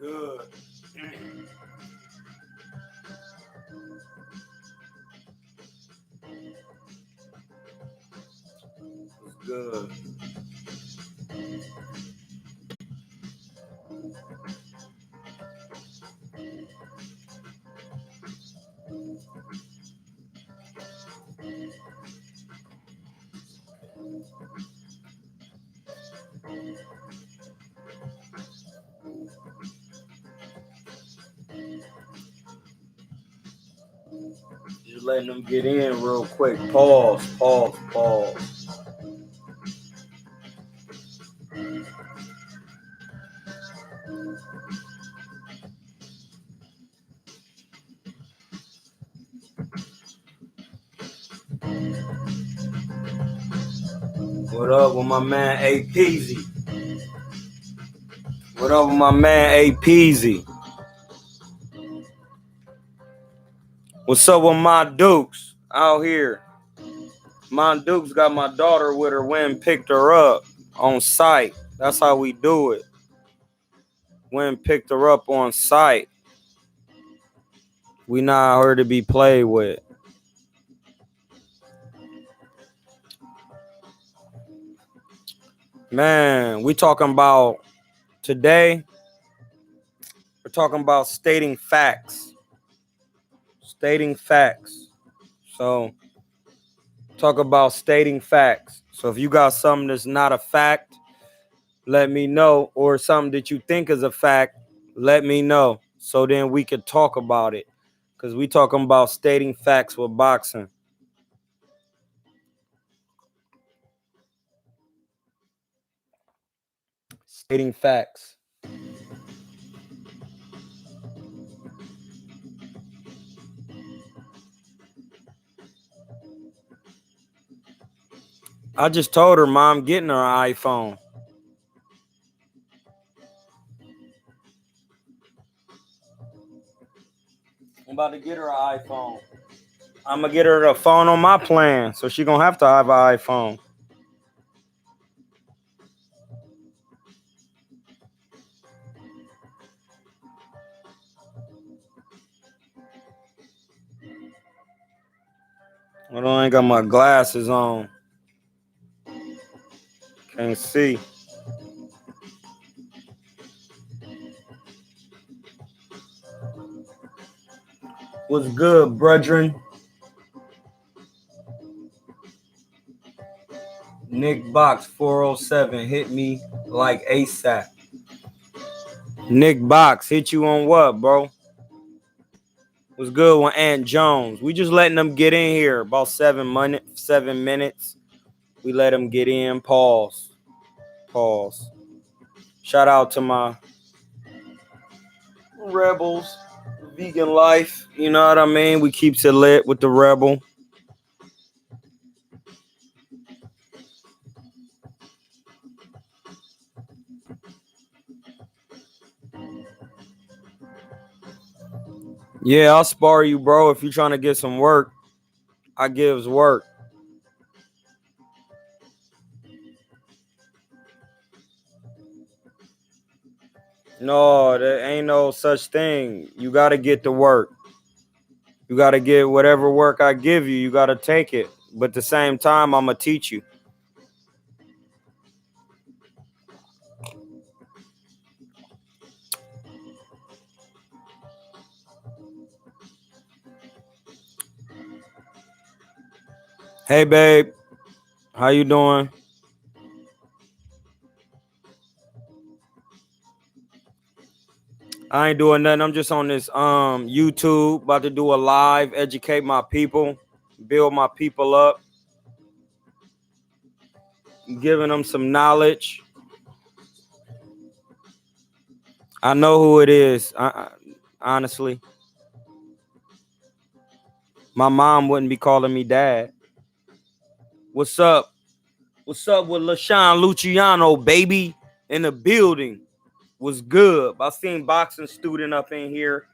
Good. It's good. Just letting them get in real quick. Pause. What up with my man A Peasy? What up with my man A Peasy? What's up with my Dukes out here? My Dukes got my daughter with her. Went and picked her up on site. That's how we do it. Went and picked her up on site. We not her to be played with. Man, we talking about today. We're talking about stating facts. Stating facts. So, talk about stating facts. So, if you got something that's not a fact, let me know. Or something that you think is a fact, let me know. So then we could talk about it. Because we talking about stating facts with boxing. Stating facts. I just told her, Mom, getting her an iPhone. I'm about to get her an iPhone. I'm going to get her a phone on my plan. So she going to have to have an iPhone. Well, I ain't got my glasses on. Can't see. What's good, brethren? Nick Box 407 hit me like ASAP. Nick Box hit you on what, bro? What's good with Aunt Jones? We just letting them get in here. About 7 minutes. We let them get in. Pause. Shout out to my rebels. Vegan life. You know what I mean? We keeps it lit with the rebel. Yeah, I'll spar you, bro. If you're trying to get some work, I gives work. No, there ain't no such thing. You got to get to work. You got to get whatever work I give you. You got to take it. But at the same time, I'm going to teach you. Hey, babe. How you doing? I ain't doing nothing. I'm just on this YouTube, about to do a live, educate my people, build my people up, giving them some knowledge. I know who it is. Honestly, my mom wouldn't be calling me dad. What's up? What's up with LaShawn Luciano, baby, in the building? Was good. I seen boxing student up in here.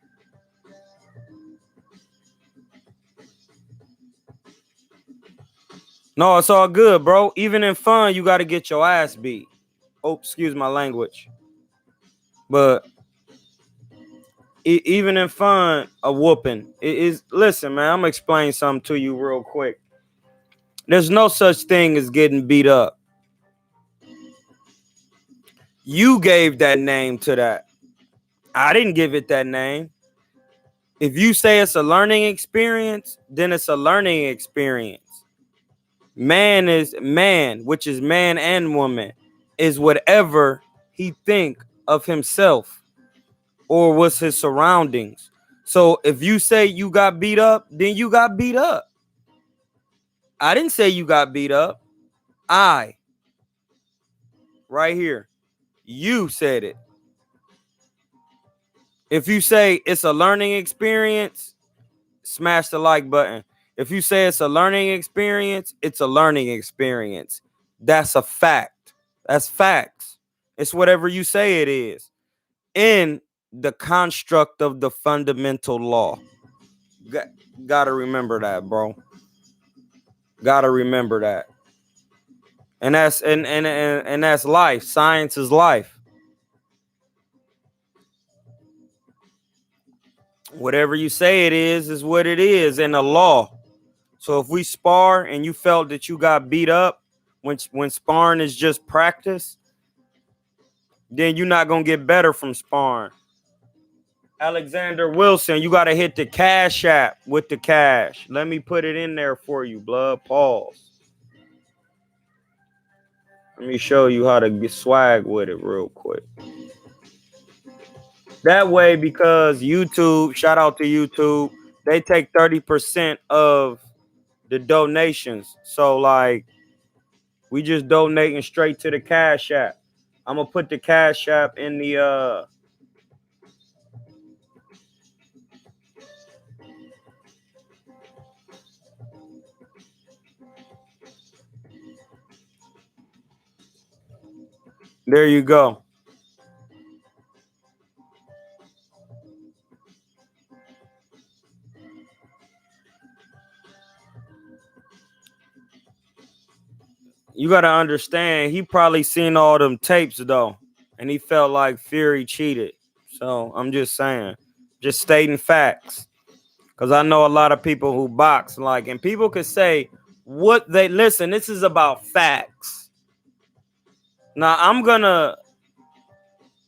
No, it's all good, bro. Even in fun, you got to get your ass beat. Oh, excuse my language. But Even in fun, a whooping. It is. Listen, man, I'm gonna explain something to you real quick. There's no such thing as getting beat up. You gave that name to that. I didn't give it that name. If you say it's a learning experience, then it's a learning experience. Man is man, which is man and woman, is whatever he think of himself or what's his surroundings. So if you say you got beat up, then you got beat up. I didn't say you got beat up. I, right here, you said it. If you say it's a learning experience, smash the like button. If you say it's a learning experience, it's a learning experience. That's a fact. That's facts. It's whatever you say it is in the construct of the fundamental law. Gotta remember that, bro. Gotta remember that. And that's life. Science is life. Whatever you say it is what it is in the law. So if we spar and you felt that you got beat up when sparring is just practice, then you're not gonna get better from sparring. Alexander Wilson, you gotta hit the cash app with the cash. Let me put it in there for you, blood. Pause. Let me show you how to get swag with it real quick. That way, because YouTube, shout out to YouTube, they take 30% of the donations. So like we just donating straight to the cash app. I'm gonna put the cash app in the there you go. You gotta understand, he probably seen all them tapes though, and he felt like Fury cheated. So I'm just saying, just stating facts. Cause I know a lot of people who box, like, and people could say what they listen. This is about facts. Now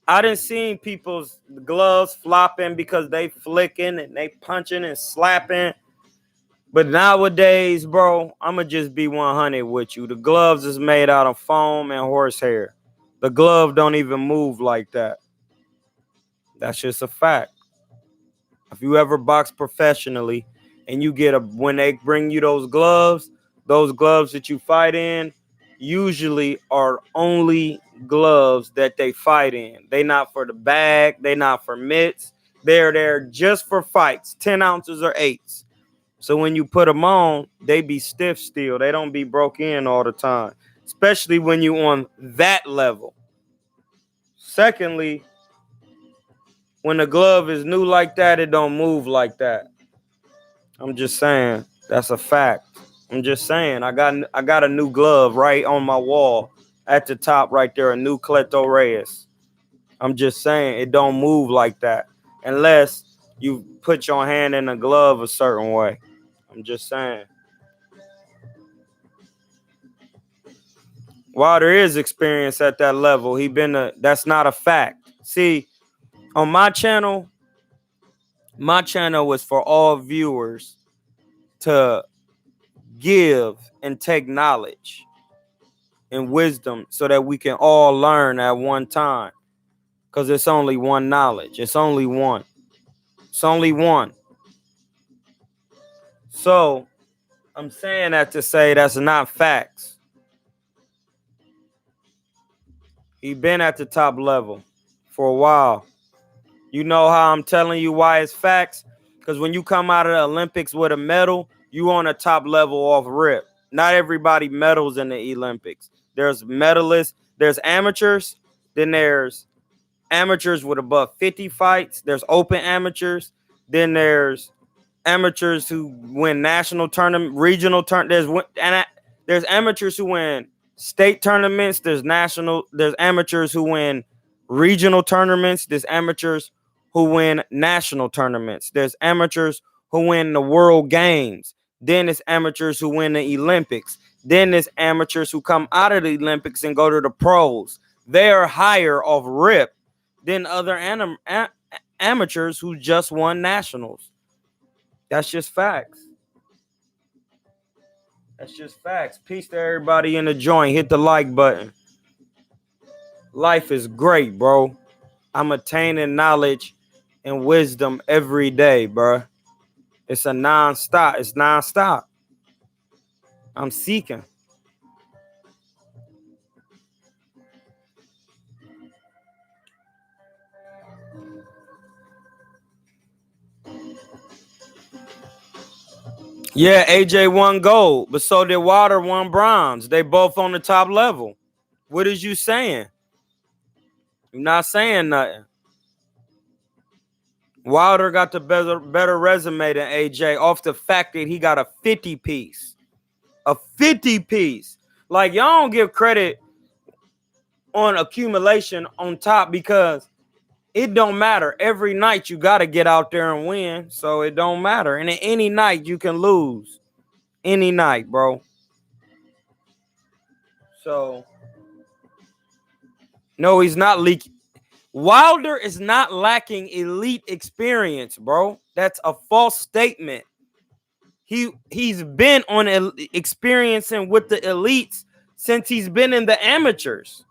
I didn't see people's gloves flopping because they flicking and they punching and slapping. But nowadays, bro, I'ma just be 100 with you. The gloves is made out of foam and horsehair. The glove don't even move like that. That's just a fact. If you ever box professionally and you get when they bring you those gloves that you fight in usually are only gloves that they fight in. They not for the bag. They not for mitts. They're there just for fights, 10 ounces or 8s. So when you put them on, they be stiff still. They don't be broke in all the time, especially when you on that level. Secondly, when the glove is new like that, it don't move like that. I'm just saying, that's a fact. I'm just saying, I got a new glove right on my wall at the top right there, a new Cleto Reyes. I'm just saying, it don't move like that unless you put your hand in a glove a certain way. I'm just saying. While there is experience at that level, that's not a fact. See, on my channel was for all viewers to give and take knowledge and wisdom so that we can all learn at one time. Because it's only one knowledge. It's only one. It's only one. So I'm saying that to say that's not facts. He been at the top level for a while. You know how I'm telling you why it's facts? Because when you come out of the Olympics with a medal, you on a top level off rip. Not everybody medals in the Olympics. There's medalists, there's amateurs, then there's amateurs with above 50 fights, there's open amateurs, then there's amateurs who win national tournament, regional tournament. There's amateurs who win state tournaments, there's amateurs who win regional tournaments, there's amateurs who win national tournaments. There's amateurs who win the world games. Then there's amateurs who win the Olympics. Then there's amateurs who come out of the Olympics and go to the pros. They are higher off rip than other amateurs who just won nationals. That's just facts. That's just facts. Peace to everybody in the joint. Hit the like button. Life is great, bro. I'm attaining knowledge and wisdom every day, bro. It's a non-stop. It's non-stop. I'm seeking. Yeah, AJ won gold, but so did Wilder won bronze. They both on the top level. What is you saying? You're not saying nothing. Wilder got the better resume than AJ off the fact that he got a 50 piece. A 50 piece. Like, y'all don't give credit on accumulation on top because it don't matter. Every night you got to get out there and win, so it don't matter. And any night you can lose. Any night, bro. So, no, he's not leaking. Wilder is not lacking elite experience, bro. That's a false statement. He's been on experiencing with the elites since he's been in the amateurs.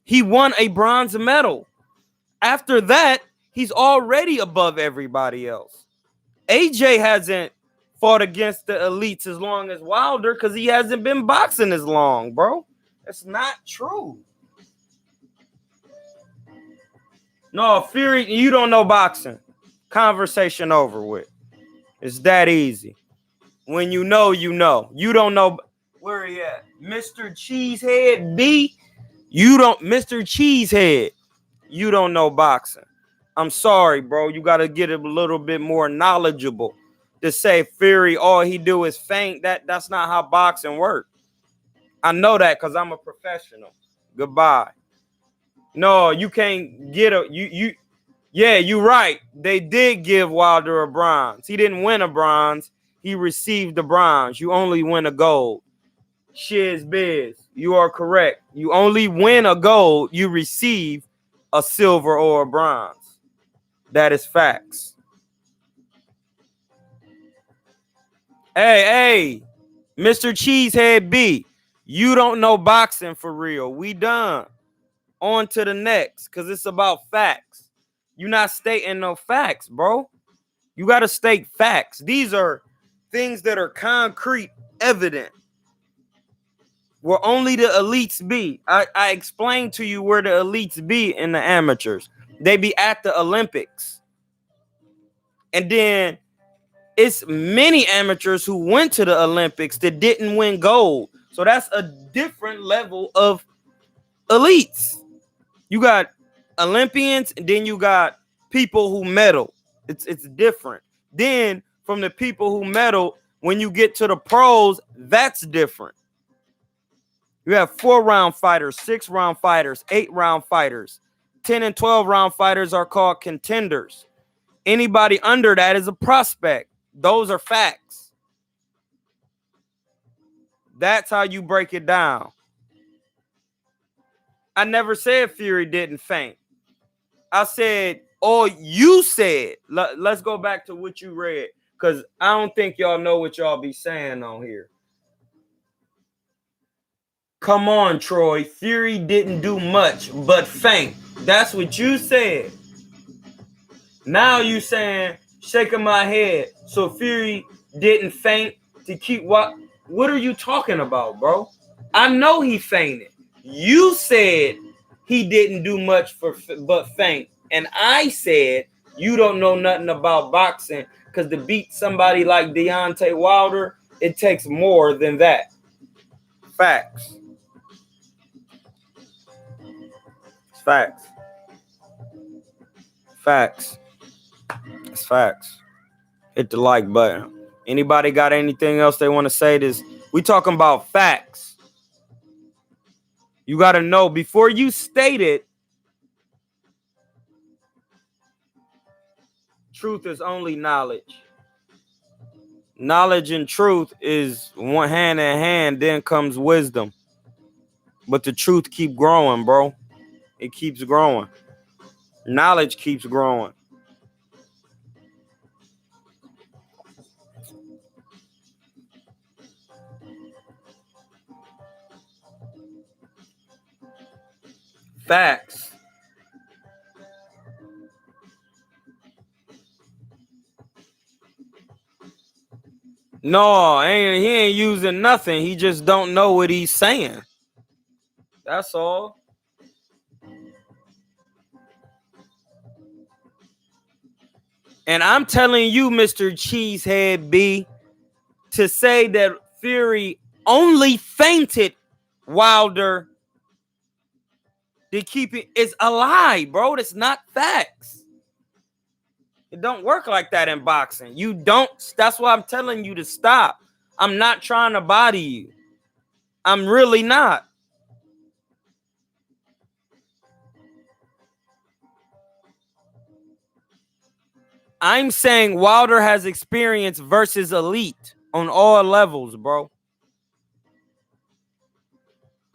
He won a bronze medal. After that, he's already above everybody else. AJ hasn't fought against the elites as long as Wilder because he hasn't been boxing as long, bro. That's not true. No, Fury, you don't know boxing. Conversation over with. It's that easy. When you know, you know. You don't know where he at. Mr. Cheesehead B, you don't, Mr. Cheesehead, you don't know boxing. I'm sorry, bro. You got to get a little bit more knowledgeable to say Fury, all he do is feint. That's not how boxing works. I know that because I'm a professional. Goodbye. No, you can't get yeah, you're right. They did give Wilder a bronze. He didn't win a bronze. He received a bronze. You only win a gold. Shiz biz. You are correct. You only win a gold. You receive a silver or a bronze. That is facts. Hey, Mr. Cheesehead B, you don't know boxing for real. We done. On to the next, because it's about facts. You're not stating no facts, bro. You got to state facts. These are things that are concrete, evident. Where only the elites be. I explained to you where the elites be in the amateurs. They be at the Olympics. And then it's many amateurs who went to the Olympics that didn't win gold. So that's a different level of elites. You got Olympians, and then you got people who medal. It's different. Then from the people who medal, when you get to the pros, that's different. You have 4-round fighters, 6-round fighters, 8-round fighters. 10 and 12-round fighters are called contenders. Anybody under that is a prospect. Those are facts. That's how you break it down. I never said Fury didn't feint. I said, or you said, let's go back to what you read, because I don't think y'all know what y'all be saying on here. Come on, Troy. Fury didn't do much but feint. That's what you said. Now you saying, shaking my head, so Fury didn't feint to keep what? What are you talking about, bro? I know he feinted. You said he didn't do much but feint. And I said you don't know nothing about boxing because to beat somebody like Deontay Wilder, it takes more than that. Facts. It's facts. Facts. It's facts. Hit the like button. Anybody got anything else they want to say? This we talking about facts. You got to know before you state it. truth is only knowledge. Knowledge and truth is one hand in hand, then comes wisdom. But the truth keep growing, bro. It keeps growing. Knowledge keeps growing. Facts. No, he ain't using nothing. He just don't know what he's saying. That's all. And I'm telling you, Mr. Cheesehead B, to say that Fury only fainted Wilder to keep it is a lie, bro. That's not facts. It don't work like that in boxing. You don't. That's why I'm telling you to stop. I'm not trying to body you. I'm really not. I'm saying Wilder has experience versus elite on all levels, bro.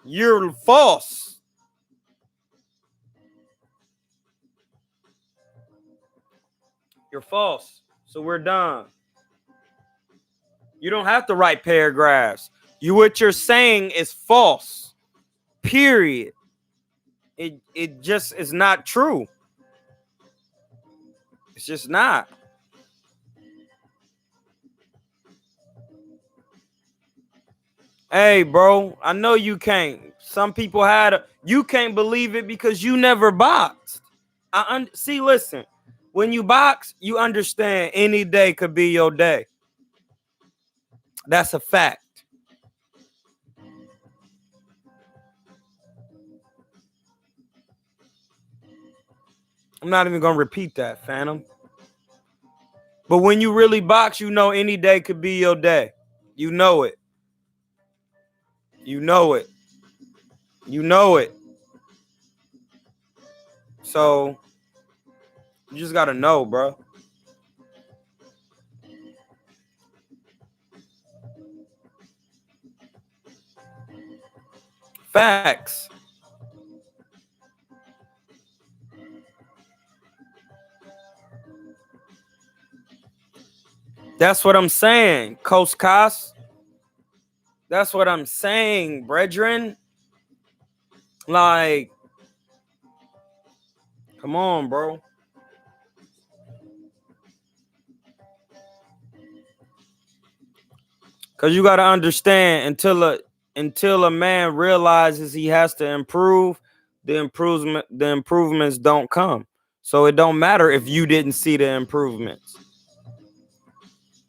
You're false. You're false. So we're done. You don't have to write paragraphs. What you're saying is false. Period. It just is not true. It's just not. Hey, bro, I know you can't. Some people you can't believe it because you never boxed. See, listen. When you box, you understand any day could be your day. That's a fact. I'm not even going to repeat that, Phantom. But when you really box, you know any day could be your day. You know it. You know it. You know it. So you just got to know, bro. Facts. That's what I'm saying, Koskas. That's what I'm saying, brethren. Like, come on, bro. Because you got to understand, until a man realizes he has to improve, the improvements don't come. So it don't matter if you didn't see the improvements.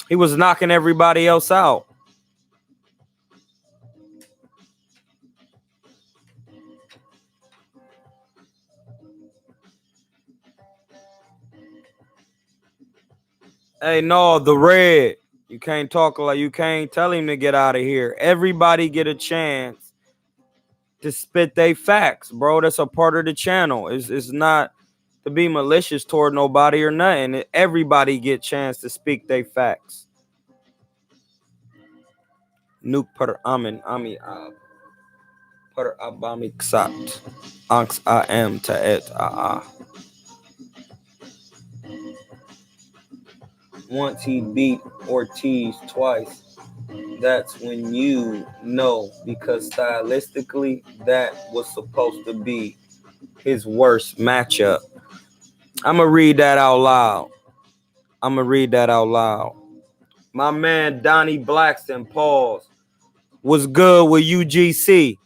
He was knocking everybody else out. Hey, no, the red. You can't talk like you can't tell him to get out of here. Everybody get a chance to spit their facts, bro. That's a part of the channel. It's not to be malicious toward nobody or nothing. Everybody get chance to speak their facts. Nuke per amin ami per abamiksat anx am taet a. Once he beat Ortiz twice, that's when you know, because stylistically that was supposed to be his worst matchup. I'm gonna read that out loud. My man Donnie Blackston, pause, was good with UGC.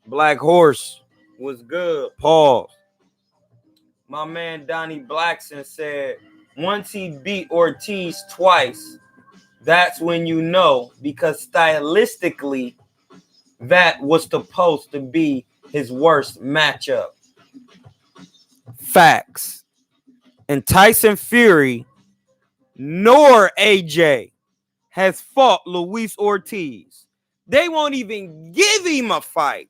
Black Horse was good, pause. My man Donnie Blackston said once he beat Ortiz twice, that's when you know, because stylistically that was supposed to be his worst matchup. Facts. And Tyson Fury nor AJ has fought Luis Ortiz. They won't even give him a fight.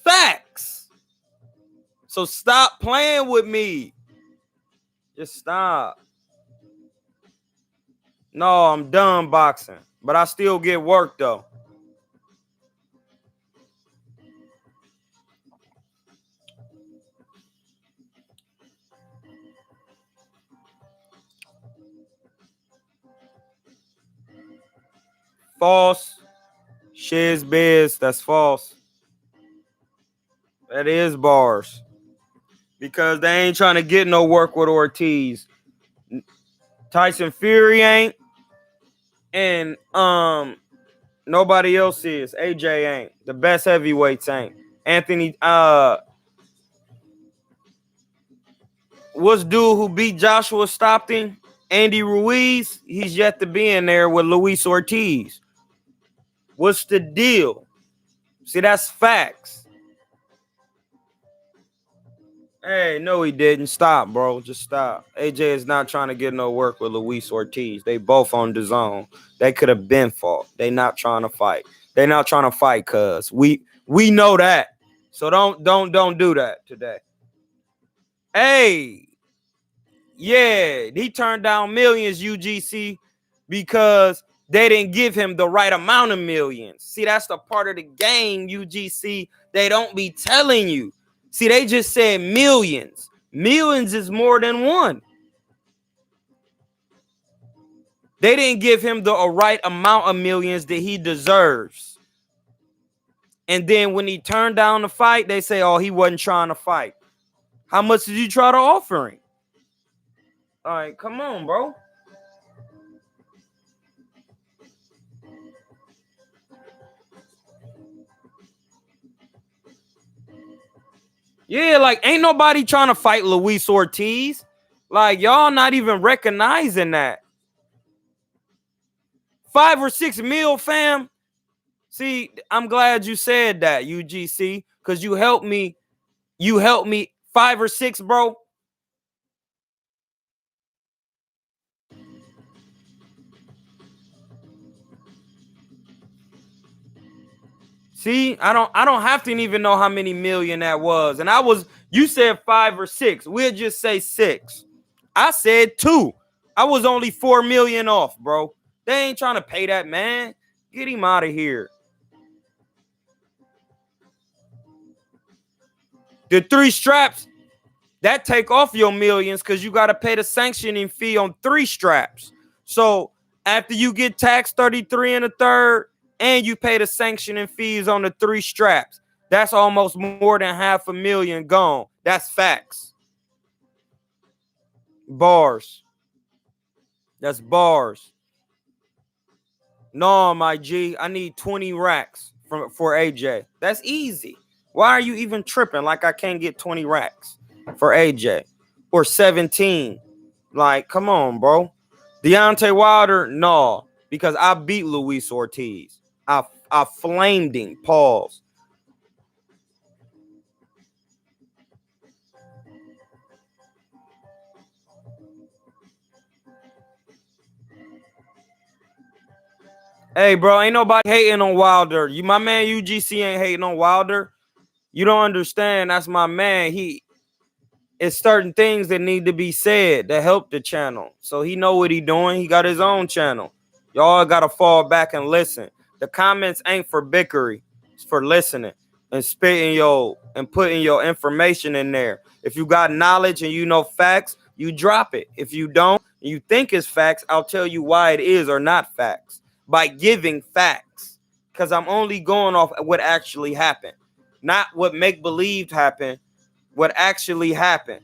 Facts. So stop playing with me. Just stop. No, I'm done boxing, but I still get work though. False. Shiz biz. That's false. That is bars. Because they ain't trying to get no work with Ortiz. Tyson Fury ain't. And nobody else is. AJ ain't. The best heavyweights ain't. Anthony, what's dude who beat Joshua Stockton? Andy Ruiz, he's yet to be in there with Luis Ortiz. What's the deal? See, that's facts. Hey, no, he didn't. Stop, bro. Just stop. AJ is not trying to get no work with Luis Ortiz. They both on the zone. They could have been fought. They not trying to fight. They not trying to fight, cuz we know that. So don't do that today. Hey, yeah, he turned down millions, UGC, because they didn't give him the right amount of millions. See, that's the part of the game, UGC, they don't be telling you. See, they just said millions. Millions is more than one. They didn't give him the right amount of millions that he deserves. And then when he turned down the fight, they say, oh, he wasn't trying to fight. How much did you try to offer him? All right, come on, bro. Yeah, like ain't nobody trying to fight Luis Ortiz. Like y'all not even recognizing that. 5 or 6 mil, fam. See, I'm glad you said that, UGC, because you helped me. You helped me 5 or 6, bro. See, I don't have to even know how many million that was. And you said 5 or 6. We'll just say 6. I said 2. I was only 4 million off, bro. They ain't trying to pay that man. Get him out of here. The 3 straps, that take off your millions because you got to pay the sanctioning fee on 3 straps. So after you get taxed 33 and a third, and you pay the sanctioning fees on the 3 straps, that's almost more than $500,000 gone. That's facts. Bars. That's bars. No, my G, I need 20 racks for AJ. That's easy. Why are you even tripping like I can't get 20 racks for AJ? Or 17. Like, come on, bro. Deontay Wilder, no. Because I beat Luis Ortiz. I flamed him. Pause. Hey, bro, ain't nobody hating on Wilder. My man UGC ain't hating on Wilder. You don't understand. That's my man. It's certain things that need to be said to help the channel. So he know what he doing. He got his own channel. Y'all got to fall back and listen. The comments ain't for bickery. It's for listening and spitting and putting your information in there. If you got knowledge and you know facts, you drop it. If you don't, and you think it's facts, I'll tell you why it is or not facts by giving facts. Because I'm only going off what actually happened, not what make-believe happened. What actually happened.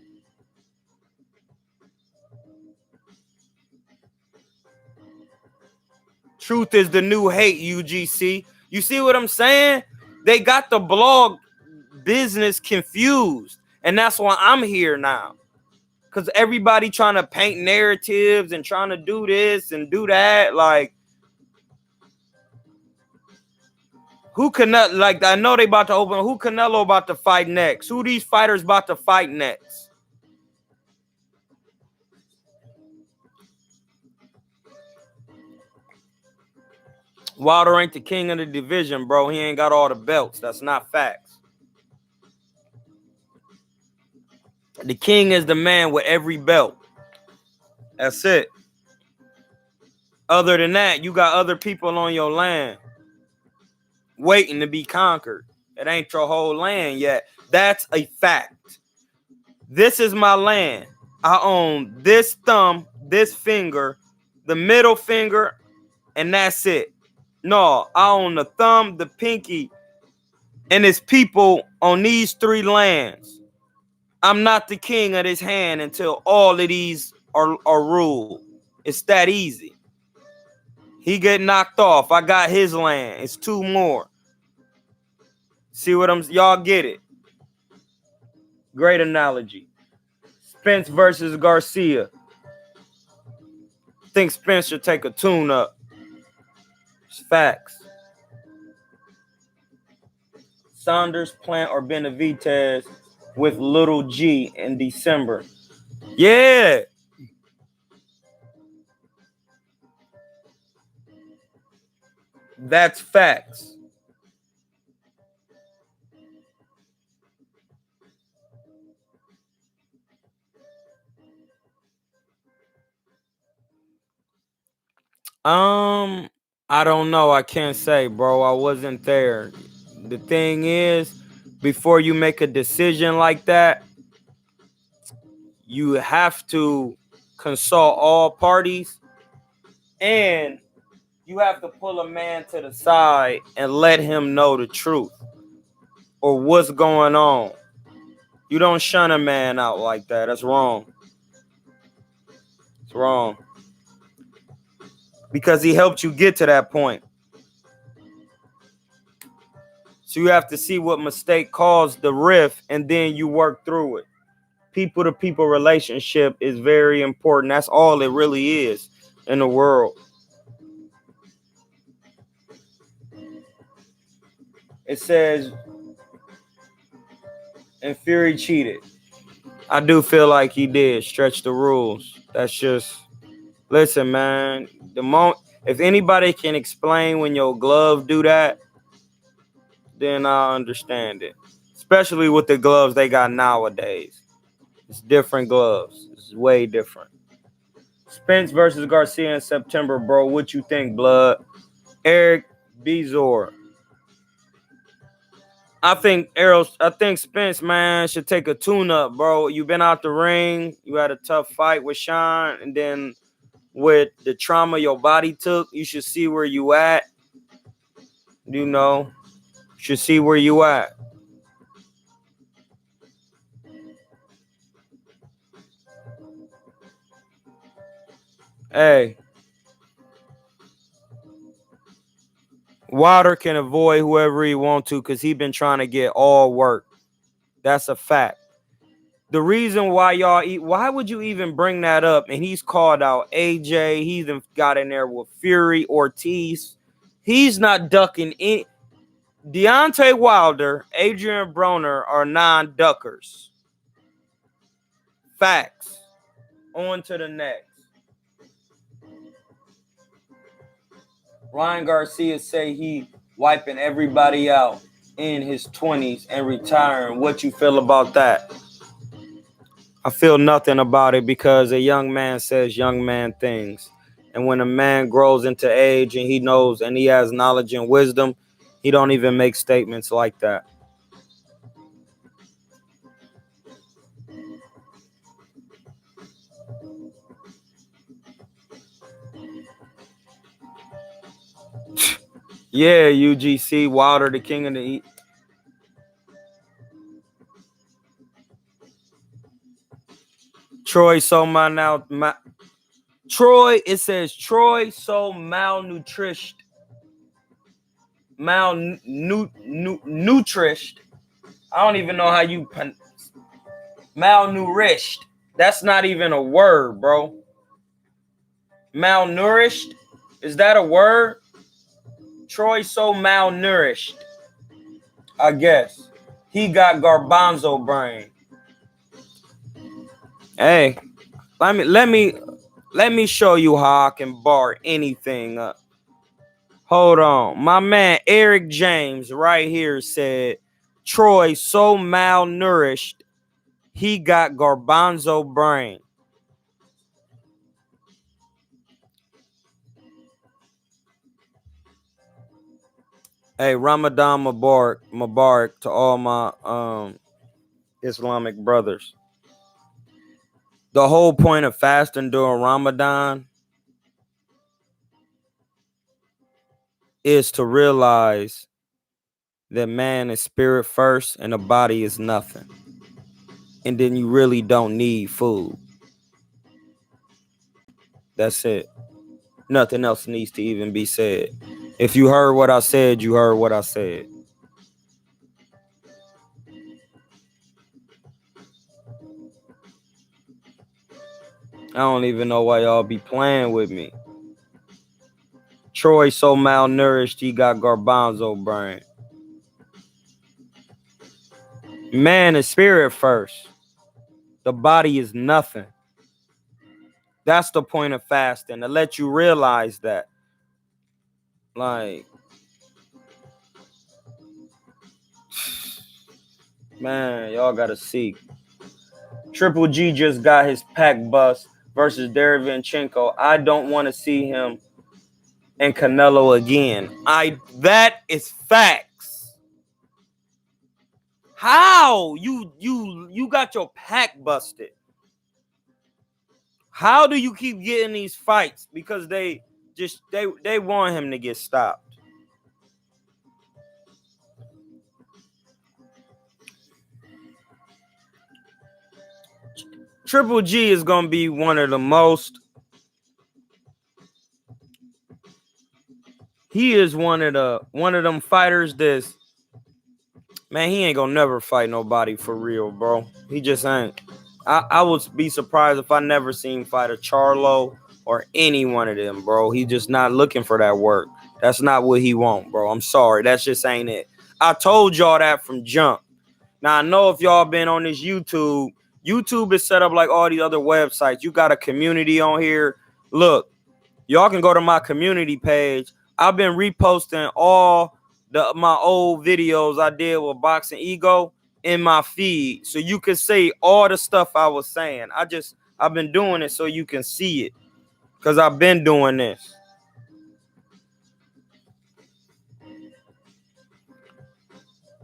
Truth is the new hate, UGC. You see what I'm saying? They got the blog business confused. And that's why I'm here now. Because everybody trying to paint narratives and trying to do this and do that. Like, who Canelo, like, I know they about to open. Who Canelo about to fight next? Who these fighters about to fight next? Wilder ain't the king of the division, bro. He ain't got all the belts. That's not facts. The king is the man with every belt. That's it. Other than that, you got other people on your land waiting to be conquered. It ain't your whole land yet. That's a fact. This is my land. I own this thumb, this finger, the middle finger, and that's it. No, I own the thumb, the pinky, and it's people on these three lands. I'm not the king of this hand until all of these are ruled. It's that easy. He get knocked off. I got his land. It's two more. See what y'all get it. Great analogy. Spence versus Garcia. I think Spence should take a tune up. It's facts. Saunders, Plant, or Benavidez with little G in December. Yeah. That's facts. I don't know. I can't say, bro. I wasn't there. The thing is, before you make a decision like that, you have to consult all parties, and you have to pull a man to the side and let him know the truth or what's going on. You don't shun a man out like that. That's wrong. It's wrong. Because he helped you get to that point. So you have to see what mistake caused the rift, and then you work through it. People to people relationship is very important. That's all it really is in the world. It says, and Fury cheated. I do feel like he did stretch the rules. That's just, listen, man. If anybody can explain when your glove do that, then I understand it. Especially with the gloves they got nowadays. It's different gloves. It's way different. Spence versus Garcia in September, bro. What you think, blood? Eric Bezor. I think Spence, man, should take a tune-up, bro. You been out the ring. You had a tough fight with Sean, and then with the trauma your body took, you should see where you at. You know, should see where you at. Hey, Wilder can avoid whoever he want to because he been trying to get all work. That's a fact. The reason why why would you even bring that up? And he's called out AJ. He's got in there with Fury, Ortiz. He's not ducking any. Deontay Wilder, Adrian Broner are non-duckers. Facts. On to the next. Ryan Garcia say he wiping everybody out in his 20s and retiring. What you feel about that? I feel nothing about it because a young man says young man things. And when a man grows into age and he knows and he has knowledge and wisdom, he don't even make statements like that. Yeah, UGC, Wilder, the king of the East. Troy it says Troy so malnourished. Malnourished. I don't even know how you malnourished. That's not even a word, bro. Malnourished? Is that a word? Troy so malnourished. I guess. He got garbanzo brain. Hey, let me show you how I can bar anything up. Hold on. My man Eric James right here said Troy so malnourished he got garbanzo brain. Hey, Ramadan Mubarak to all my Islamic brothers. The whole point of fasting during Ramadan is to realize that man is spirit first and the body is nothing. And then you really don't need food. That's it. Nothing else needs to even be said. If you heard what I said, you heard what I said. I don't even know why y'all be playing with me. Troy so malnourished, he got garbanzo brain. Man is spirit first. The body is nothing. That's the point of fasting, to let you realize that. Like, man, y'all gotta see. Triple G just got his pack bust versus Derevyanchenko. I don't want to see him and Canelo again. That is facts. How you got your pack busted? How do you keep getting these fights? Because they want him to get stopped. Triple G is gonna be one of the most. He is one of them fighters that's, man, he ain't gonna never fight nobody for real, bro. He just ain't. I would be surprised if I never seen fight a Charlo or any one of them, bro. He just not looking for that work. That's not what he want, bro. I'm sorry. That just ain't it. I told y'all that from jump. Now, I know if y'all been on this YouTube is set up like all these other websites. You got a community on here. Look, y'all can go to my community page. I've been reposting all my old videos I did with Boxing Ego in my feed, so you can see all the stuff I was saying. I've been doing it so you can see it, because I've been doing this.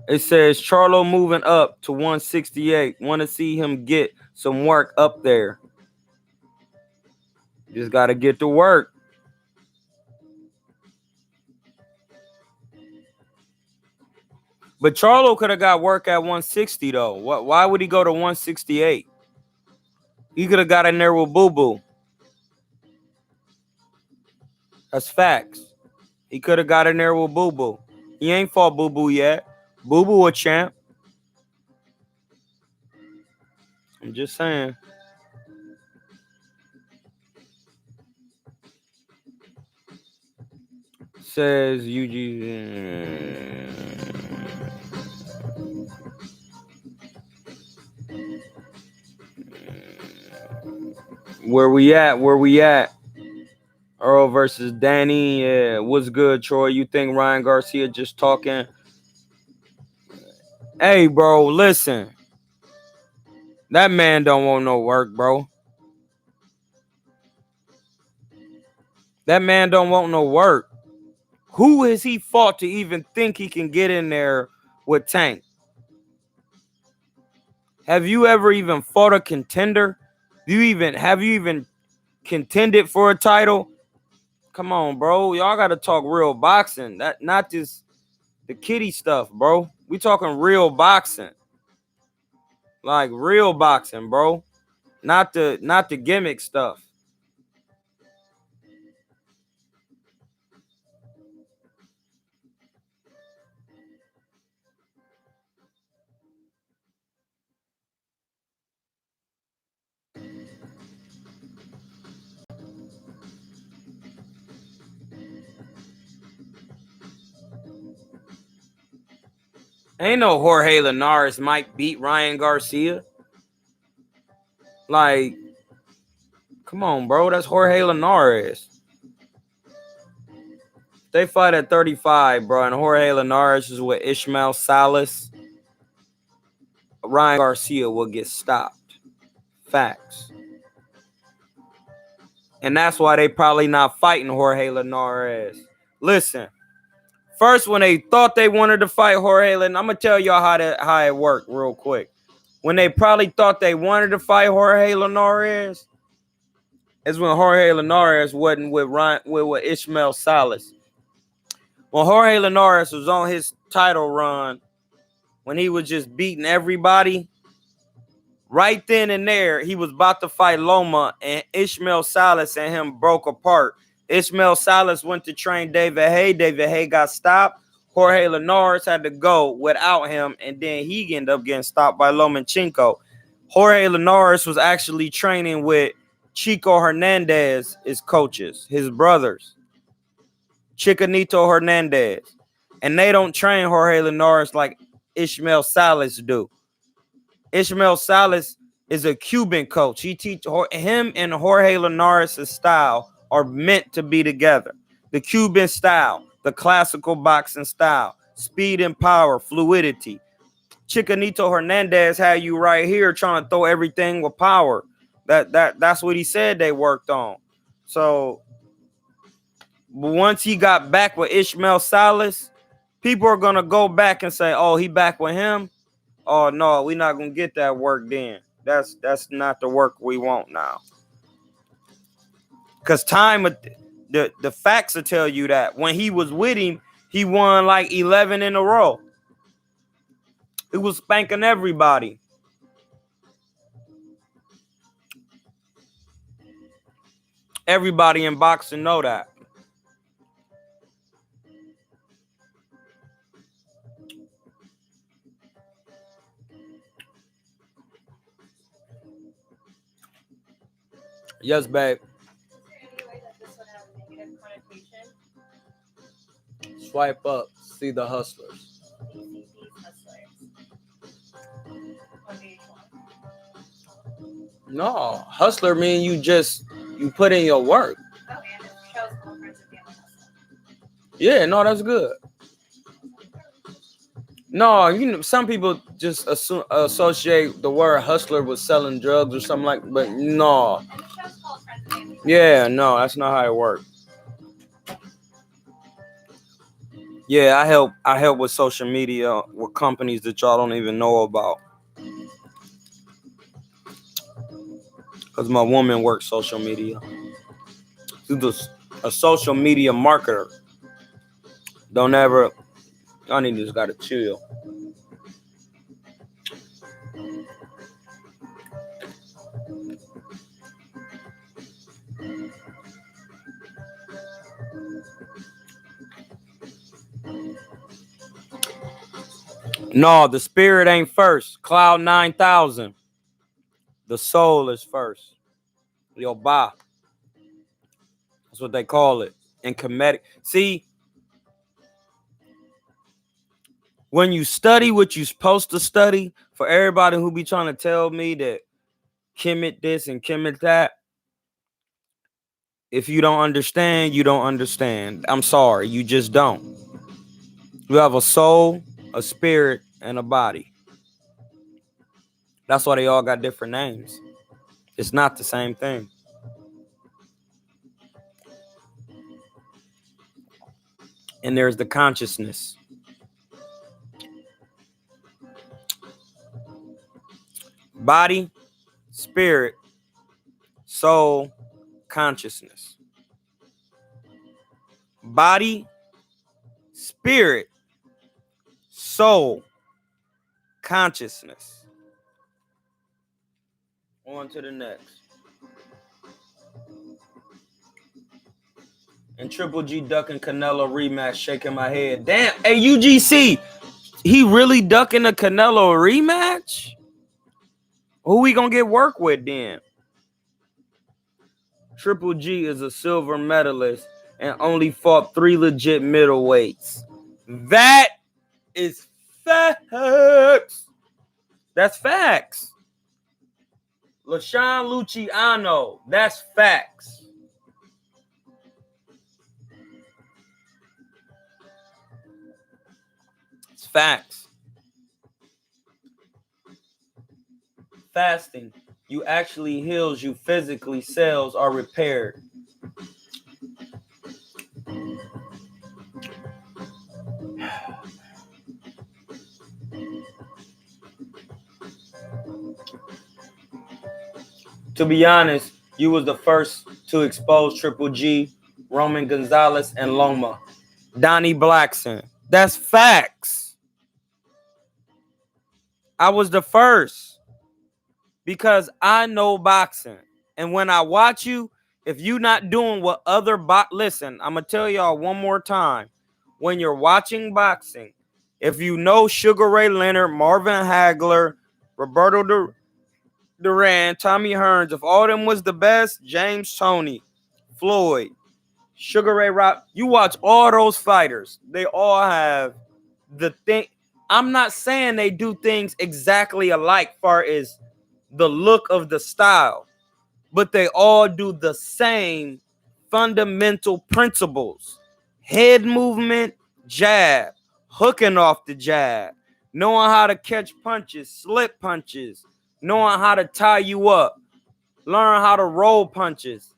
It says Charlo moving up to 168. Want to see him get some work up there. Just got to get to work. But Charlo could have got work at 160 though. Why would he go to 168? He could have got in there with Boo Boo. That's facts. He could have got in there with Boo Boo. He ain't fought Boo Boo yet. Boo Boo a champ. I'm just saying. Says UG. Where we at? Where we at? Earl versus Danny. Yeah, what's good, Troy? You think Ryan Garcia just talking? Hey, bro, listen. That man don't want no work, bro. That man don't want no work. Who has he fought to even think he can get in there with Tank? Have you ever even fought a contender? Have you even contended for a title? Come on, bro. Y'all gotta talk real boxing. That not just the kiddie stuff, bro. We talking real boxing. Like real boxing, bro. Not the gimmick stuff. Ain't no Jorge Linares might beat Ryan Garcia. Like, come on, bro. That's Jorge Linares. They fight at 35, bro, and Jorge Linares is with Ishmael Salas. Ryan Garcia will get stopped. Facts. And that's why they probably not fighting Jorge Linares. Listen, First, when they thought they wanted to fight Jorge Linares, I'm gonna tell y'all how it worked real quick. When they probably thought they wanted to fight Jorge Linares, is when Jorge Linares wasn't with Ishmael Salas. When Jorge Linares was on his title run, when he was just beating everybody, right then and there, he was about to fight Loma, and Ishmael Salas and him broke apart. Ishmael Salas went to train David Haye. David Haye got stopped. Jorge Linares had to go without him, and then he ended up getting stopped by Lomachenko. Jorge Linares was actually training with Chico Hernandez, his coaches, his brothers, Chicanito Hernandez. And they don't train Jorge Linares like Ishmael Salas do. Ishmael Salas is a Cuban coach. He teach him and Jorge Linares' style are meant to be together. The Cuban style, the classical boxing style, speed and power, fluidity. Chicanito Hernandez had you right here trying to throw everything with power. That's what he said they worked on. So once he got back with Ishmael Salas, people are gonna go back and say, "Oh, he back with him." Oh no, we're not gonna get that work then. That's not the work we want now. Cause the facts will tell you that when he was with him, he won like 11 in a row. He was spanking everybody. Everybody in boxing know that. Yes, babe. Swipe up, see the hustlers. No, hustler mean you put in your work. Yeah, no, that's good. No, some people just associate the word hustler with selling drugs or something like. But no. Yeah, no, that's not how it works. Yeah, I help with social media with companies that y'all don't even know about. Cause my woman works social media. She's a social media marketer. Don't ever. Y'all need just gotta chill. No, the spirit ain't first. Cloud 9000. The soul is first. Yo, ba. That's what they call it. In comedic. See, when you study what you're supposed to study, for everybody who be trying to tell me that Kemet this and Kemet that, if you don't understand, you don't understand. I'm sorry, you just don't. You have a soul, a spirit, and a body. That's why they all got different names. It's not the same thing. And there's the consciousness. Body, spirit, soul, consciousness. Body, spirit, soul, consciousness. On to the next. And Triple G ducking Canelo rematch, shaking my head. Damn, hey UGC, he really ducking a Canelo rematch? Who we gonna get work with then? Triple G is a silver medalist and only fought 3 legit middleweights. That is facts. That's facts. LaShawn Luciano, that's facts. It's facts. Fasting, you actually heals you physically. Cells are repaired. To be honest, you was the first to expose Triple G, Roman Gonzalez, and Loma. Donnie Blackson. That's facts. I was the first because I know boxing. And when I watch you, if you not doing what other listen, I'm going to tell y'all one more time. When you're watching boxing, if you know Sugar Ray Leonard, Marvin Hagler, Roberto Duran, Tommy Hearns, if all them was the best, James Toney, Floyd, Sugar Ray Rock, you watch all those fighters. They all have the thing. I'm not saying they do things exactly alike far as the look of the style, but they all do the same fundamental principles. Head movement, jab, hooking off the jab, knowing how to catch punches, slip punches, knowing how to tie you up, learn how to roll punches.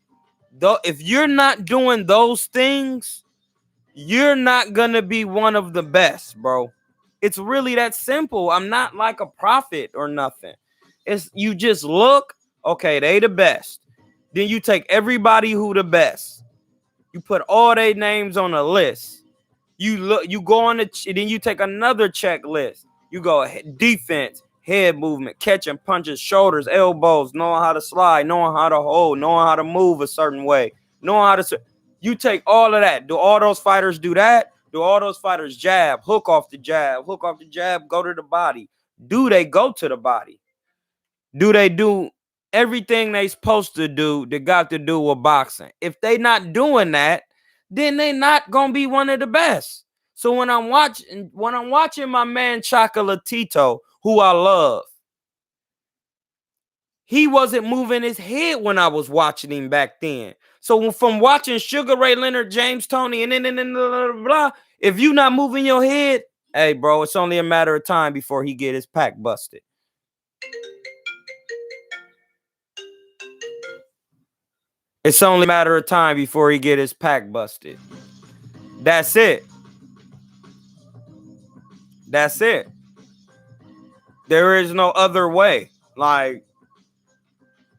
Though if you're not doing those things, you're not gonna be one of the best, bro. It's really that simple. I'm not like a prophet or nothing. It's you just look, okay, they the best. Then you take everybody who the best. You put all their names on a list. You look, you go on the, then you take another checklist. You go defense, head movement, catching punches, shoulders, elbows, knowing how to slide, knowing how to hold, knowing how to move a certain way, knowing how to. You take all of that. Do all those fighters do that? Do all those fighters jab, hook off the jab, go to the body? Do they go to the body? Do they do everything they supposed to do that got to do with boxing? If they not doing that, then they not gonna be one of the best. So when I'm watching my man Chocolatito, who I love, he wasn't moving his head when I was watching him back then. So from watching Sugar Ray Leonard, James Toney, and then blah, blah, blah, if you not moving your head, hey, bro, it's only a matter of time before he get his pack busted. It's only a matter of time before he get his pack busted. That's it. That's it. There is no other way. Like,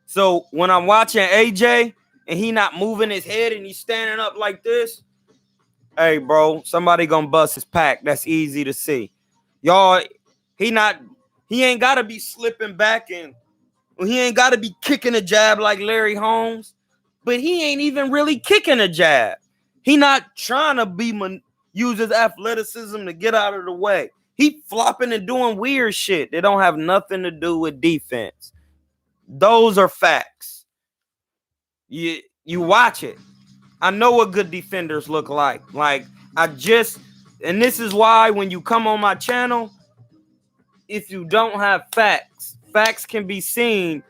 so when I'm watching AJ and he not moving his head and he's standing up like this, hey, bro, somebody gonna bust his pack. That's easy to see. Y'all, he ain't gotta be slipping back and he ain't gotta be kicking a jab like Larry Holmes, but he ain't even really kicking a jab. He not trying to use his athleticism to get out of the way. He flopping and doing weird shit that don't have nothing to do with defense. Those are facts. You watch it. I know what good defenders look like. And this is why when you come on my channel, if you don't have facts can be seen.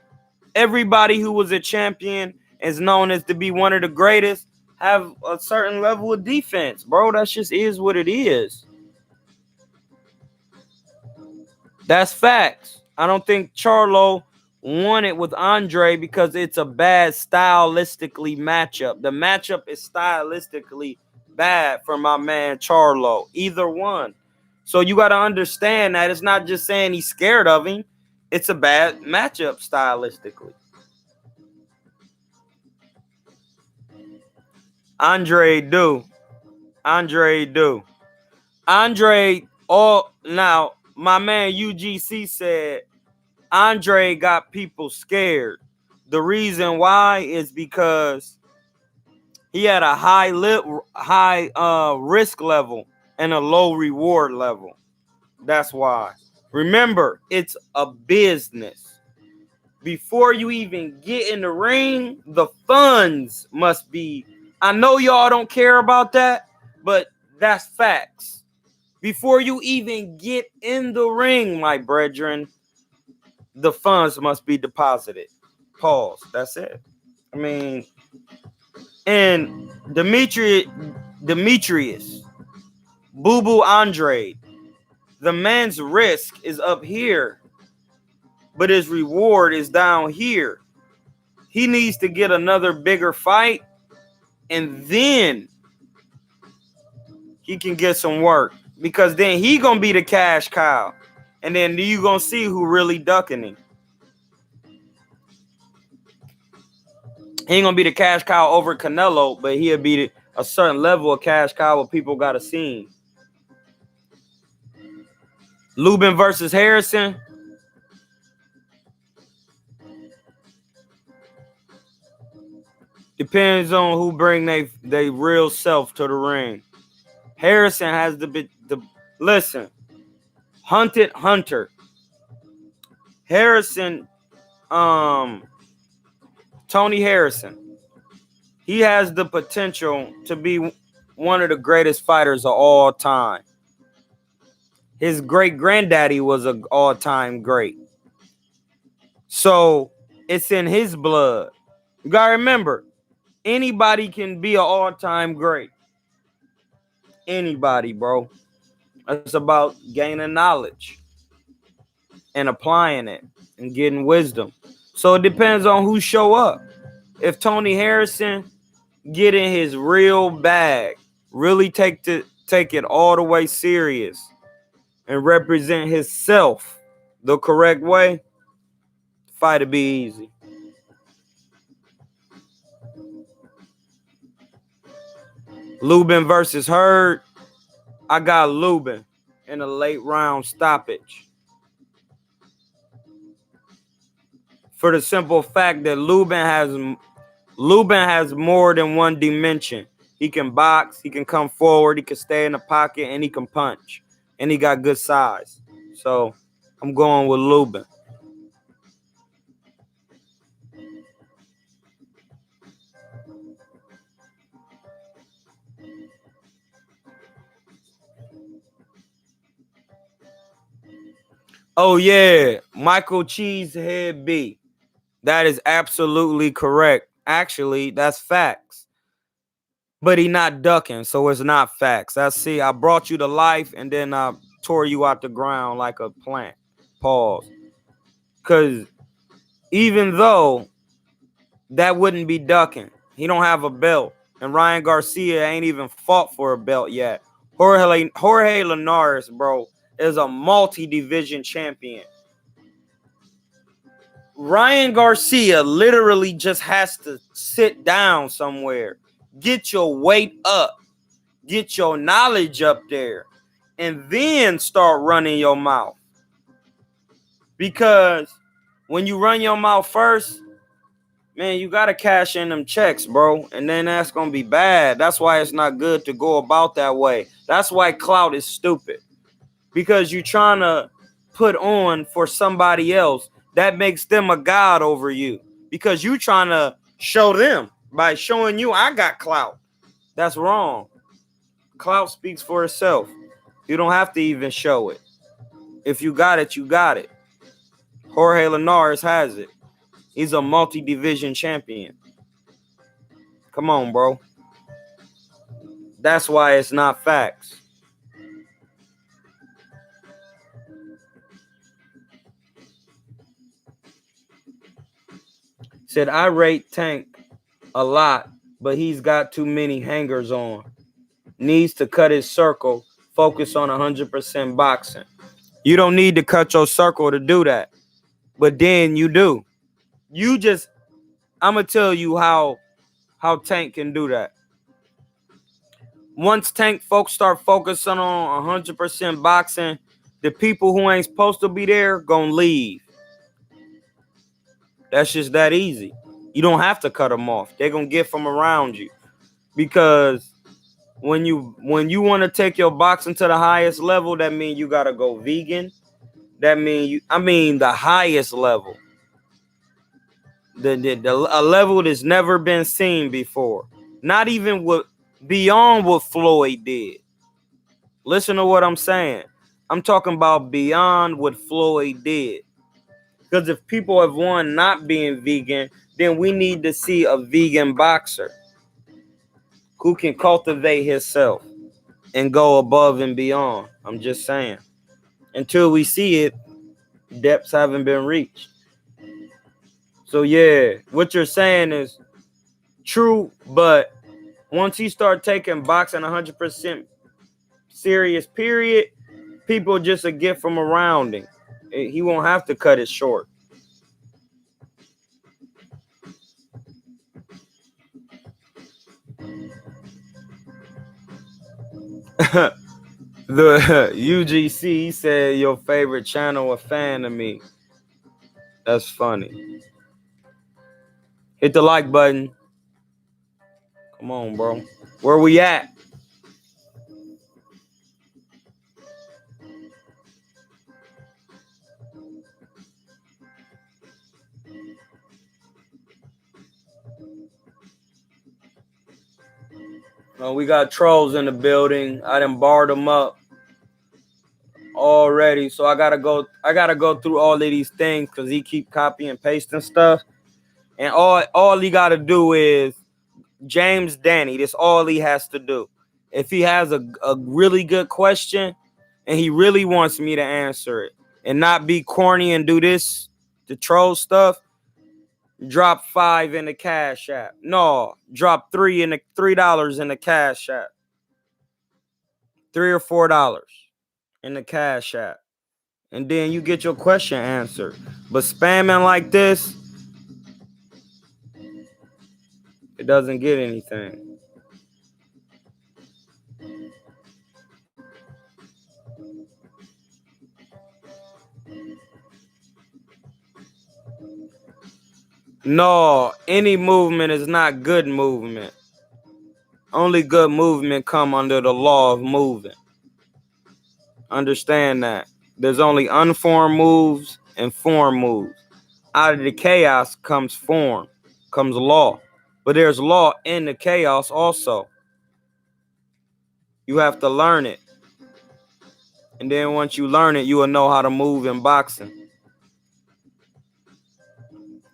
Everybody who was a champion is known as to be one of the greatest, have a certain level of defense, bro. That just is what it is. That's facts. I don't think Charlo won it with Andre because it's a bad stylistically matchup. The matchup is stylistically bad for my man Charlo. Either one. So you got to understand that it's not just saying he's scared of him. It's a bad matchup stylistically. Andre do. Now, my man UGC said Andre got people scared. The reason why is because he had a high risk level and a low reward level. That's why. Remember, it's a business. Before you even get in the ring, the funds must be. I know y'all don't care about that, but that's facts. Before you even get in the ring, my brethren, the funds must be deposited. Pause. That's it. I mean, and Demetrius, Boo Boo Andre, the man's risk is up here, but his reward is down here. He needs to get another bigger fight, and then he can get some work, because then he gonna be the cash cow, and then you gonna see who really ducking him. He ain't gonna be the cash cow over Canelo, but he'll be a certain level of cash cow what people gotta see. Lubin versus Harrison. Depends on who bring they real self to the ring. Harrison has the listen. Hunted Hunter. Harrison, Tony Harrison. He has the potential to be one of the greatest fighters of all time. His great granddaddy was an all-time great. So it's in his blood. You gotta remember, anybody can be an all-time great. Anybody, bro. It's about gaining knowledge and applying it and getting wisdom. So it depends on who show up. If Tony Harrison get in his real bag, really take it all the way serious and represent himself the correct way, fight will be easy. Lubin versus Hurd. I got Lubin in a late round stoppage. For the simple fact that Lubin has more than one dimension. He can box, he can come forward, he can stay in the pocket, and he can punch. And he got good size. So I'm going with Lubin. Oh, yeah. Michael Cheesehead B. That is absolutely correct. Actually, that's facts. But he not ducking, so it's not facts. I brought you to life, and then I tore you out the ground like a plant. Pause. Because even though that wouldn't be ducking, he don't have a belt. And Ryan Garcia ain't even fought for a belt yet. Jorge Linares, bro, is a multi-division champion. Ryan Garcia literally just has to sit down somewhere, get your weight up, get your knowledge up there, and then start running your mouth. Because when you run your mouth first, man, you got to cash in them checks, bro. And then that's going to be bad. That's why it's not good to go about that way. That's why clout is stupid. Because you're trying to put on for somebody else. That makes them a god over you. Because you trying to show them by showing you I got clout. That's wrong. Clout speaks for itself. You don't have to even show it. If you got it, you got it. Jorge Linares has it. He's a multi-division champion. Come on, bro. That's why it's not facts. Said, I rate Tank a lot, but he's got too many hangers on. Needs to cut his circle, focus on 100% boxing. You don't need to cut your circle to do that. But then you do. I'm going to tell you how Tank can do that. Once Tank folks start focusing on 100% boxing, the people who ain't supposed to be there gonna leave. That's just that easy. You don't have to cut them off. They're gonna get from around you. Because when you want to take your boxing to the highest level, that means you gotta go vegan. That means the highest level. A level that's never been seen before. Not even beyond what Floyd did. Listen to what I'm saying. I'm talking about beyond what Floyd did. Because if people have won not being vegan, then we need to see a vegan boxer who can cultivate himself and go above and beyond. I'm just saying. Until we see it, depths haven't been reached. So yeah, what you're saying is true, but once he start taking boxing 100% serious, period, people just a get from around him. He won't have to cut it short. The UGC said your favorite channel a fan of me. That's funny. Hit the like button. Come on, bro. Where we at? We got trolls in the building. I done barred them up already, so I gotta go through all of these things because he keep copying and pasting stuff. And all he gotta do is James Danny. That's all he has to do. If he has a really good question and he really wants me to answer it and not be corny and do this, the troll stuff, drop $5 in the Cash App. No, drop $3 in the $3 in the Cash App. $3 or $4 in the Cash App. And then you get your question answered. But spamming like this, it doesn't get anything. No, any movement is not good movement. Only good movement come under the law of moving. Understand that. There's only unformed moves and formed moves. Out of the chaos comes form, comes law. But there's law in the chaos also. You have to learn it. And then once you learn it, you will know how to move in boxing.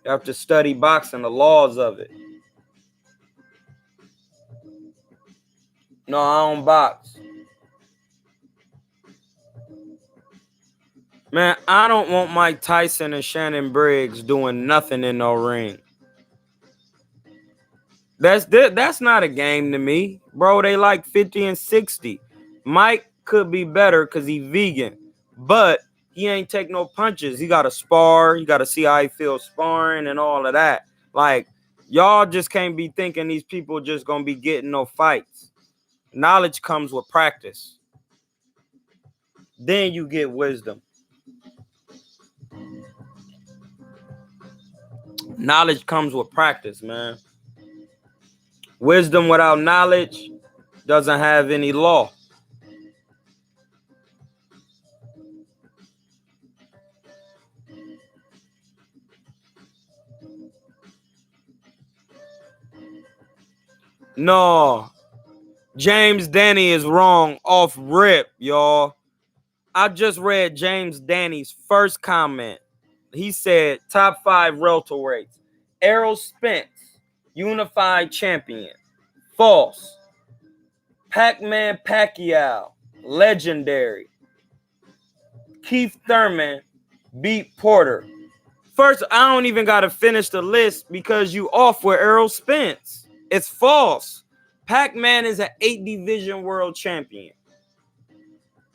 You have to study boxing, the laws of it. No, I don't box. Man, I don't want Mike Tyson and Shannon Briggs doing nothing in no ring. That's not a game to me, bro. They like 50 and 60. Mike could be better because he's vegan, but he ain't take no punches. He got to spar. You got to see how he feels sparring and all of that. Like, y'all just can't be thinking these people just gonna be getting no fights. Knowledge comes with practice. Then you get wisdom. Knowledge comes with practice, man. Wisdom without knowledge doesn't have any law. No, James Danny is wrong off rip, y'all. I just read James Danny's first comment. He said top 5 welterweights. Errol Spence, unified champion. False. Pac-Man Pacquiao, legendary. Keith Thurman beat Porter. First, I don't even got to finish the list because you off with Errol Spence. It's false. Pac-Man is an 8-division world champion.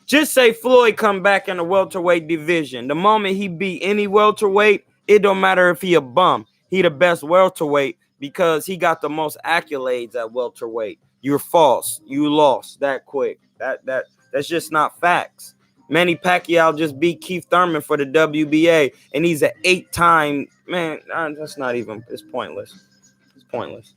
Just say Floyd come back in the welterweight division. The moment he beat any welterweight, it don't matter if he a bum. He the best welterweight because he got the most accolades at welterweight. You're false. You lost that quick. That's just not facts. Manny Pacquiao just beat Keith Thurman for the WBA, and he's an 8-time man. That's not even. It's pointless. It's pointless.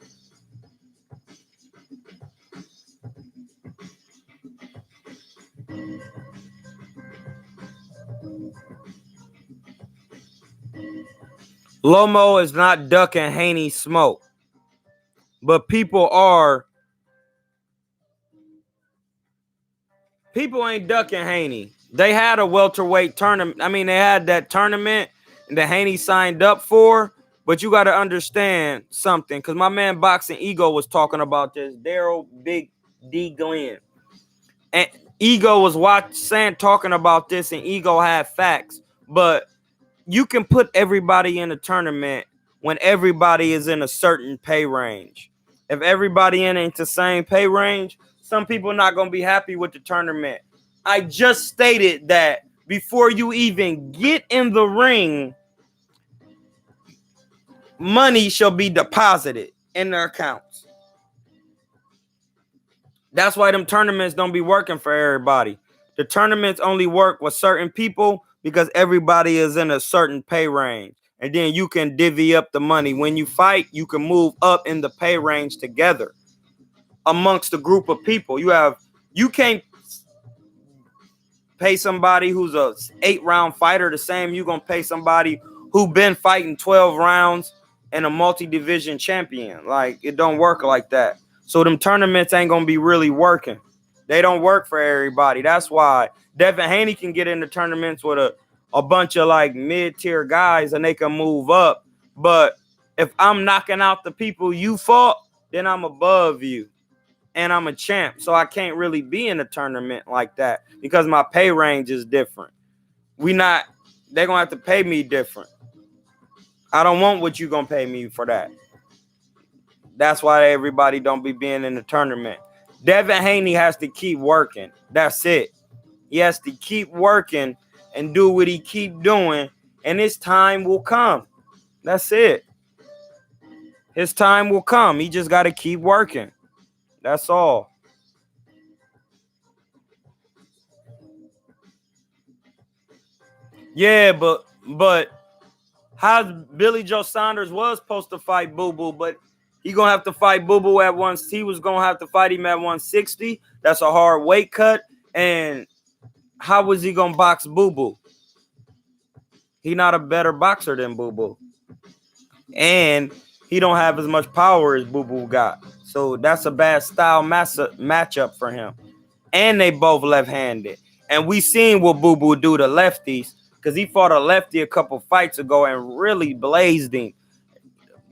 Lomo is not ducking Haney smoke, but people are. People ain't ducking Haney. They had a welterweight tournament. I mean, they had that tournament that Haney signed up for. But you got to understand something, because my man Boxing Ego was talking about this. Daryl Big D Glenn. And Ego was talking about this, and Ego had facts. But you can put everybody in a tournament when everybody is in a certain pay range. If everybody ain't the same pay range, some people are not going to be happy with the tournament. I just stated that before you even get in the ring, money shall be deposited in their accounts. That's why them tournaments don't be working for everybody. The tournaments only work with certain people because everybody is in a certain pay range. And then you can divvy up the money. When you fight, you can move up in the pay range together amongst a group of people. You can't pay somebody who's a 8-round fighter the same you gonna pay somebody who been fighting 12 rounds and a multi-division champion. Like, it don't work like that. So them tournaments ain't gonna be really working. They don't work for everybody. That's why Devin Haney can get into tournaments with a bunch of like mid-tier guys and they can move up. But if I'm knocking out the people you fought, then I'm above you. And I'm a champ, so I can't really be in a tournament like that because my pay range is different. They're gonna have to pay me different. I don't want what you gonna pay me for that. That's why everybody don't be being in the tournament. Devin Haney has to keep working. That's it. He has to keep working and do what he keep doing, and his time will come. That's it. His time will come. He just got to keep working. That's all. Yeah, but how Billy Joe Saunders was supposed to fight Boo Boo, but he gonna have to fight Boo Boo at once. He was gonna have to fight him at 160. That's a hard weight cut. And how was he gonna box Boo Boo? He not a better boxer than Boo Boo, and he don't have as much power as Boo Boo got. So that's a bad style matchup for him. And they both left-handed. And we seen what Boo Boo do to lefties because he fought a lefty a couple fights ago and really blazed him.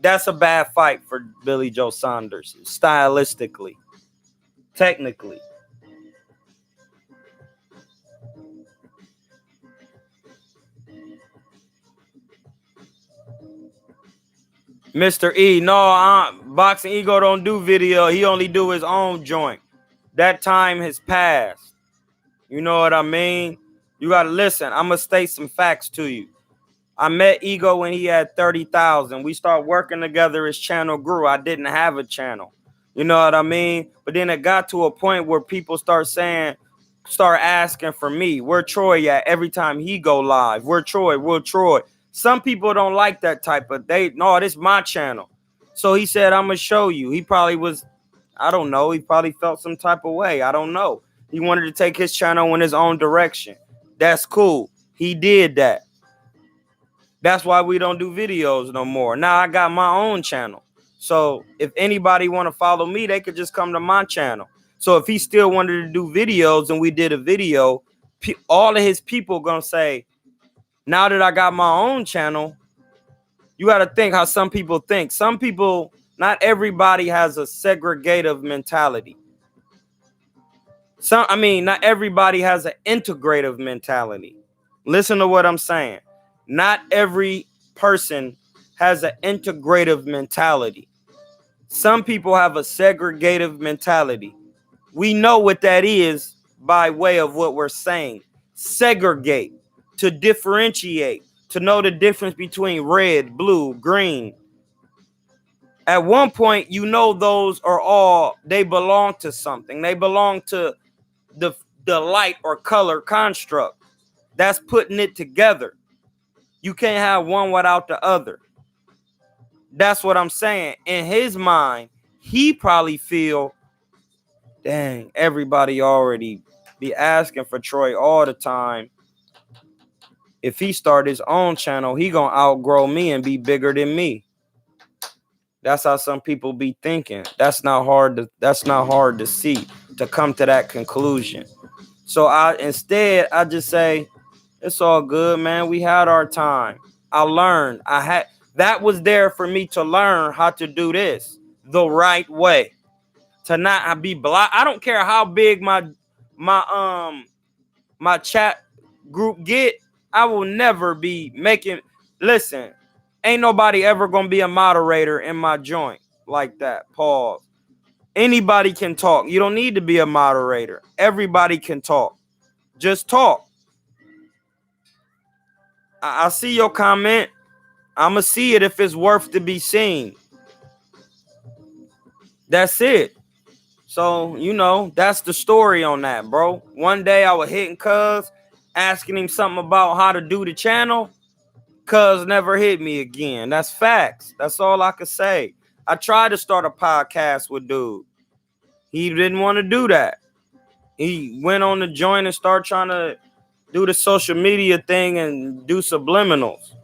That's a bad fight for Billy Joe Saunders, stylistically, technically. Mr. E, no, Boxing Ego don't do video. He only do his own joint. That time has passed. You know what I mean? You got to listen. I'm going to state some facts to you. I met Ego when he had 30,000. We started working together. His channel grew. I didn't have a channel. You know what I mean? But then it got to a point where people start asking for me. Where Troy at? Every time he go live. Where Troy? Some people don't like that type of, no, this is my channel. So he said, I'm going to show you. He probably was, I don't know. He probably felt some type of way. I don't know. He wanted to take his channel in his own direction. That's cool. He did that. That's why we don't do videos no more. Now I got my own channel. So if anybody want to follow me, they could just come to my channel. So if he still wanted to do videos and we did a video, all of his people going to say, now that I got my own channel, you got to think how some people think. Some people, not everybody has a segregative mentality. Not everybody has an integrative mentality. Listen to what I'm saying. Not every person has an integrative mentality. Some people have a segregative mentality. We know what that is by way of what we're saying. Segregate, to differentiate, to know the difference between red, blue, green. At one point, you know those are all, they belong to something. They belong to the light or color construct. That's putting it together. You can't have one without the other. That's what I'm saying. In his mind, he probably feel, dang, everybody already be asking for Troy all the time. If he start his own channel, he gonna outgrow me and be bigger than me. That's how some people be thinking. That's not hard to see, to come to that conclusion. So I just say, it's all good, man. We had our time. I learned. That was there for me to learn how to do this the right way. To not be blocked. I don't care how big my chat group get. I will never be making. Listen, ain't nobody ever gonna be a moderator in my joint like that. Pause. Anybody can talk. You don't need to be a moderator. Everybody can talk. Just talk. I see your comment. I'ma see it if it's worth to be seen. That's it. So, you know, that's the story on that, bro. One day I was hitting Cuz, asking him something about how to do the channel. Cuz never hit me again. That's facts. That's all I could say. I tried to start a podcast with dude. He didn't want to do that. He went on the joint and started trying to do the social media thing and do subliminals.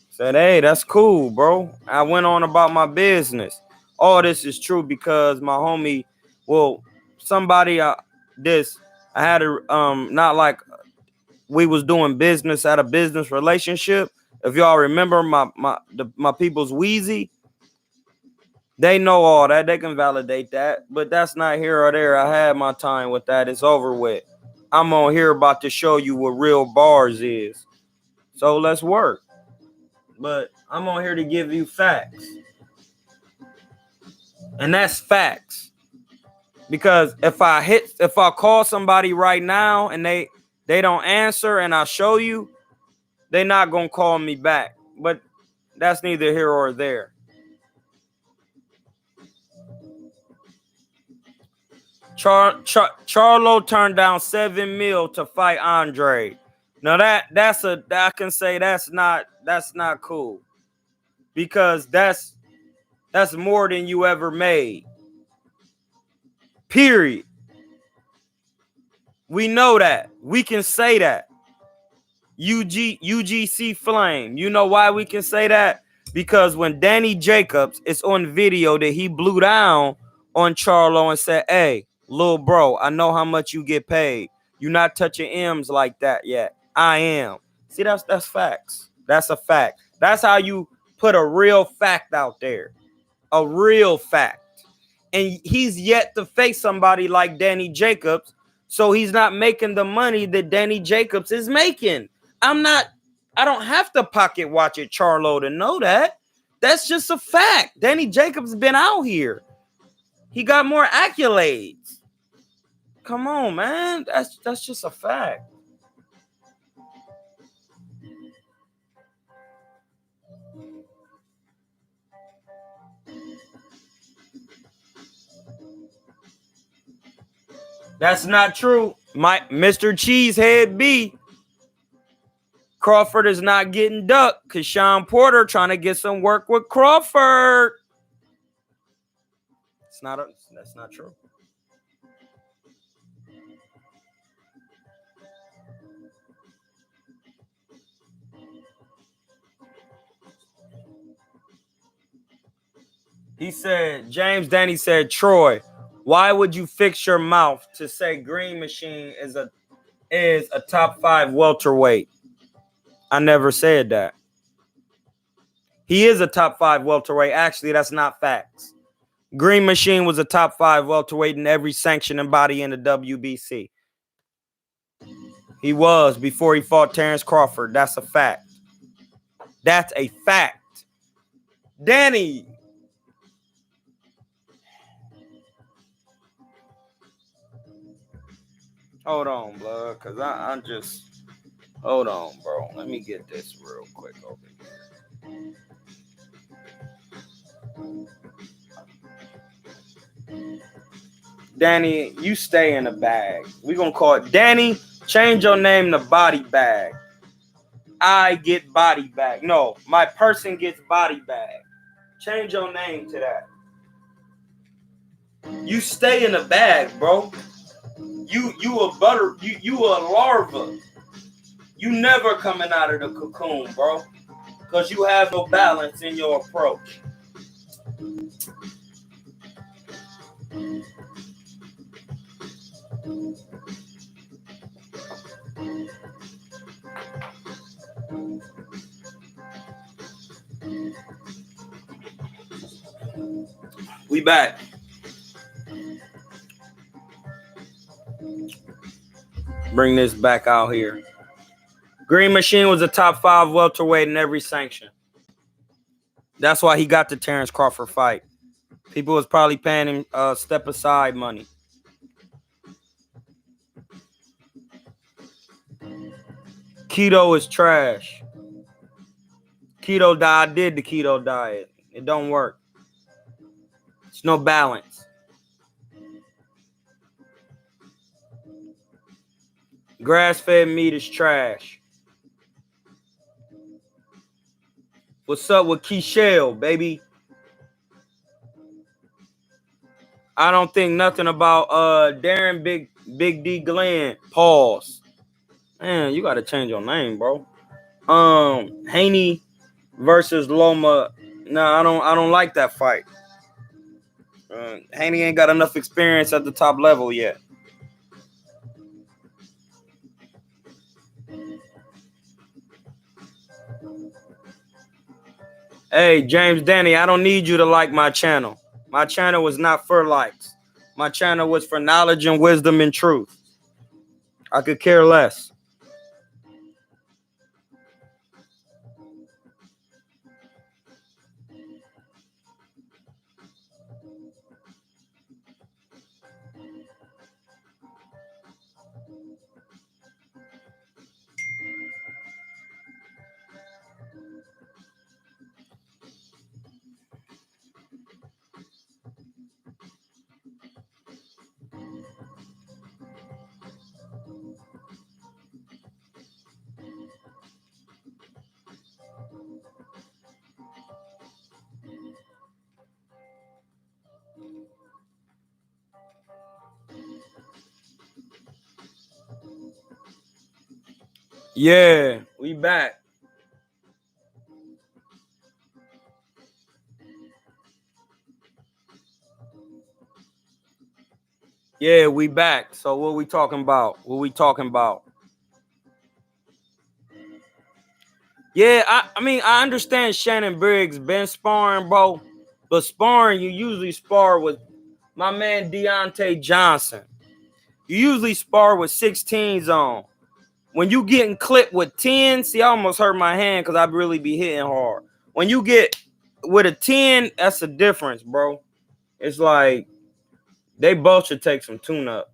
Said, hey, that's cool, bro. I went on about my business. All this is true because my homie, well, somebody this I had a not like we was doing business at a business relationship. If y'all remember my people's Wheezy, they know all that. They can validate that. But that's not here or there. I had my time with that. It's over with. I'm on here about to show you what real bars is. So let's work. But I'm on here to give you facts. And that's facts. Because if I call somebody right now and they don't answer and I show you, they're not gonna call me back. But that's neither here or there. Charlo turned down $7 million to fight Andre. Now I can say that's not cool. Because that's more than you ever made. Period. We know that. We can say that. UGC Flame. You know why we can say that? Because when Danny Jacobs is on video that he blew down on Charlo and said, hey, little bro, I know how much you get paid. You're not touching M's like that yet. I am. See, that's facts. That's a fact. That's how you put a real fact out there. A real fact. And he's yet to face somebody like Danny Jacobs, so he's not making the money that Danny Jacobs is making. I don't have to pocket watch it, Charlo, to know that. That's just a fact. Danny Jacobs has been out here. He got more accolades. Come on, man. That's just a fact. That's not true. Mr. Cheesehead B. Crawford is not getting ducked because Sean Porter trying to get some work with Crawford. That's not true. He said, James Danny said, Troy, why would you fix your mouth to say Green Machine is a top 5 welterweight? I never said that. He is a top 5 welterweight. Actually, that's not facts. Green Machine was a top 5 welterweight in every sanctioning body in the WBC. He was before he fought Terrence Crawford. That's a fact. That's a fact. Danny. Hold on, blood, because I'm just... Hold on, bro. Let me get this real quick over here. Danny, you stay in the bag. We're going to call it Danny. Change your name to Body Bag. I get Body Bag. No, my person gets Body Bag. Change your name to that. You stay in the bag, bro. You a larva. You never coming out of the cocoon, bro. Because you have no balance in your approach. We back. Bring this back out here. Green Machine was a top 5 welterweight in every sanction. That's why he got the Terrence Crawford fight. People was probably paying him step aside money. Keto is trash. Keto diet. I did the keto diet. It don't work. It's no balance. Grass-fed meat is trash. What's up with Keishel, baby? I don't think nothing about Darren Big D Glenn. Pause. Man, you gotta change your name, bro. Haney versus Loma. No, I don't like that fight. Haney ain't got enough experience at the top level yet. Hey, James Danny, I don't need you to like my channel. My channel was not for likes. My channel was for knowledge and wisdom and truth. I could care less. Yeah, we back. Yeah, we back. So what we talking about? Yeah, I mean, I understand Shannon Briggs been sparring, bro. But sparring, you usually spar with my man Deontay Johnson. You usually spar with 16s on. When you getting clipped with 10, see, I almost hurt my hand because I really be hitting hard. When you get with a 10, that's a difference, bro. It's like they both should take some tune-ups.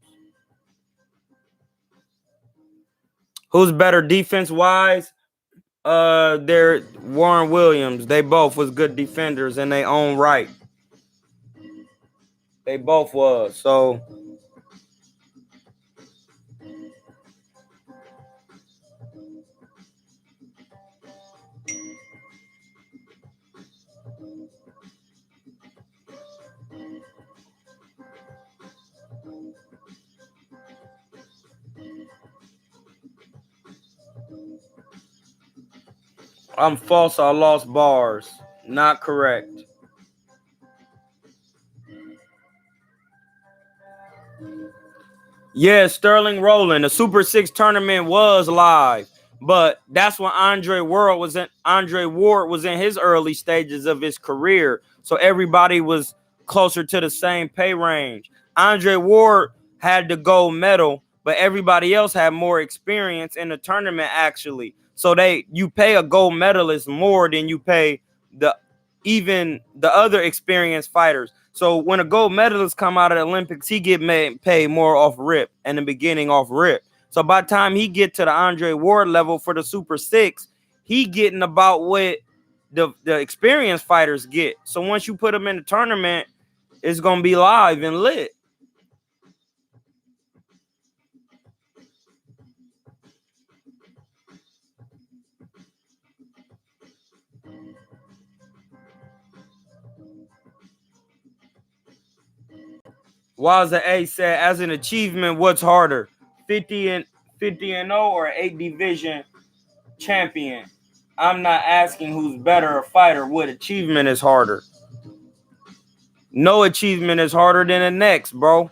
Who's better defense-wise? They're Warren Williams. They both was good defenders in their own right. They both was. So I'm false. I lost bars. Not correct. Yeah, Sterling Rowland. The Super 6 tournament was live, but that's when Andre Ward was in his early stages of his career. So everybody was closer to the same pay range. Andre Ward had the gold medal, but everybody else had more experience in the tournament actually. So you pay a gold medalist more than you pay the other experienced fighters. So when a gold medalist come out of the Olympics, he get paid more off rip and the beginning off rip. So by the time he get to the Andre Ward level for the Super 6, he getting about what the experienced fighters get. So once you put him in the tournament, it's gonna be live and lit. Waza A said, as an achievement, what's harder, 50 and 0 or 8 division champion? I'm not asking who's better a fighter. What achievement is harder? No achievement is harder than the next, bro.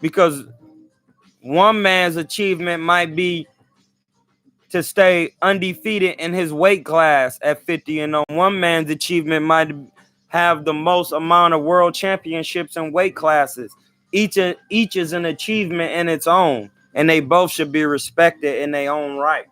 Because one man's achievement might be to stay undefeated in his weight class at 50 and 0. One man's achievement might have the most amount of world championships and weight classes. Each is an achievement in its own, and they both should be respected in their own right.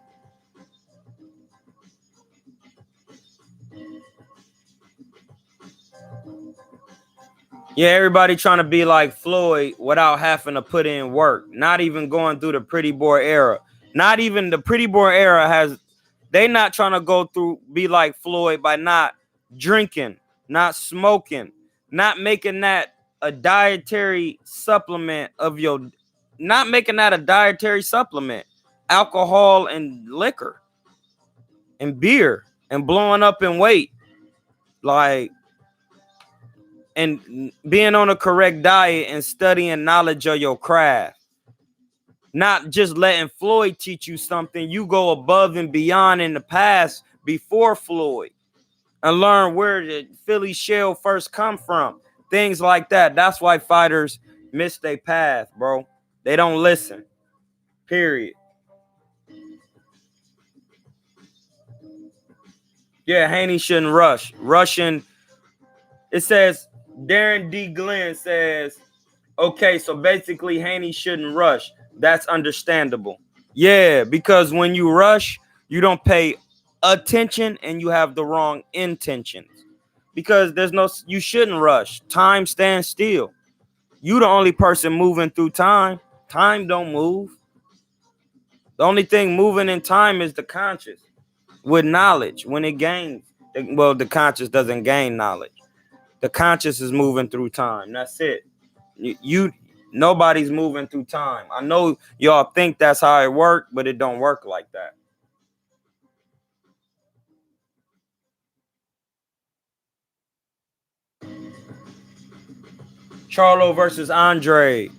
Yeah, everybody trying to be like Floyd without having to put in work. Not even going through the pretty boy era. Not even the pretty boy era has. They not trying to go through be like Floyd by not drinking, not smoking, not making that a dietary supplement of your. Not making that a dietary supplement. alcohol and liquor and beer and blowing up in weight, like, and being on a correct diet and studying knowledge of your craft. Not just letting Floyd teach you something. You go above and beyond in the past before Floyd and learn where the Philly shell first come from. Things like that. That's why fighters miss their path, bro. They don't listen. Period. Yeah, Haney shouldn't rush. Rushing, it says, Darren D. Glenn says, okay, so basically Haney shouldn't rush. That's understandable. Yeah, because when you rush, you don't pay attention and you have the wrong intentions. Because you shouldn't rush. Time stands still. You the only person moving through time. Time don't move. The only thing moving in time is the conscious. With knowledge, when it gains, well, the conscious doesn't gain knowledge. The conscious is moving through time. That's it. Nobody's moving through time. I know y'all think that's how it works, but it don't work like that. Charlo versus Andre.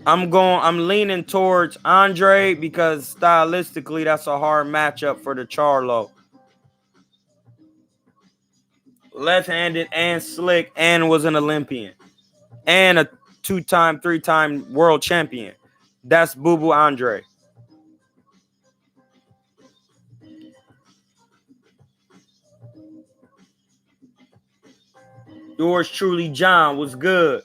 I'm leaning towards Andre because stylistically that's a hard matchup for the Charlo. Left-handed and slick and was an Olympian and a 2-time, 3-time world champion. That's Boo Boo Andre. Yours truly, John, was good.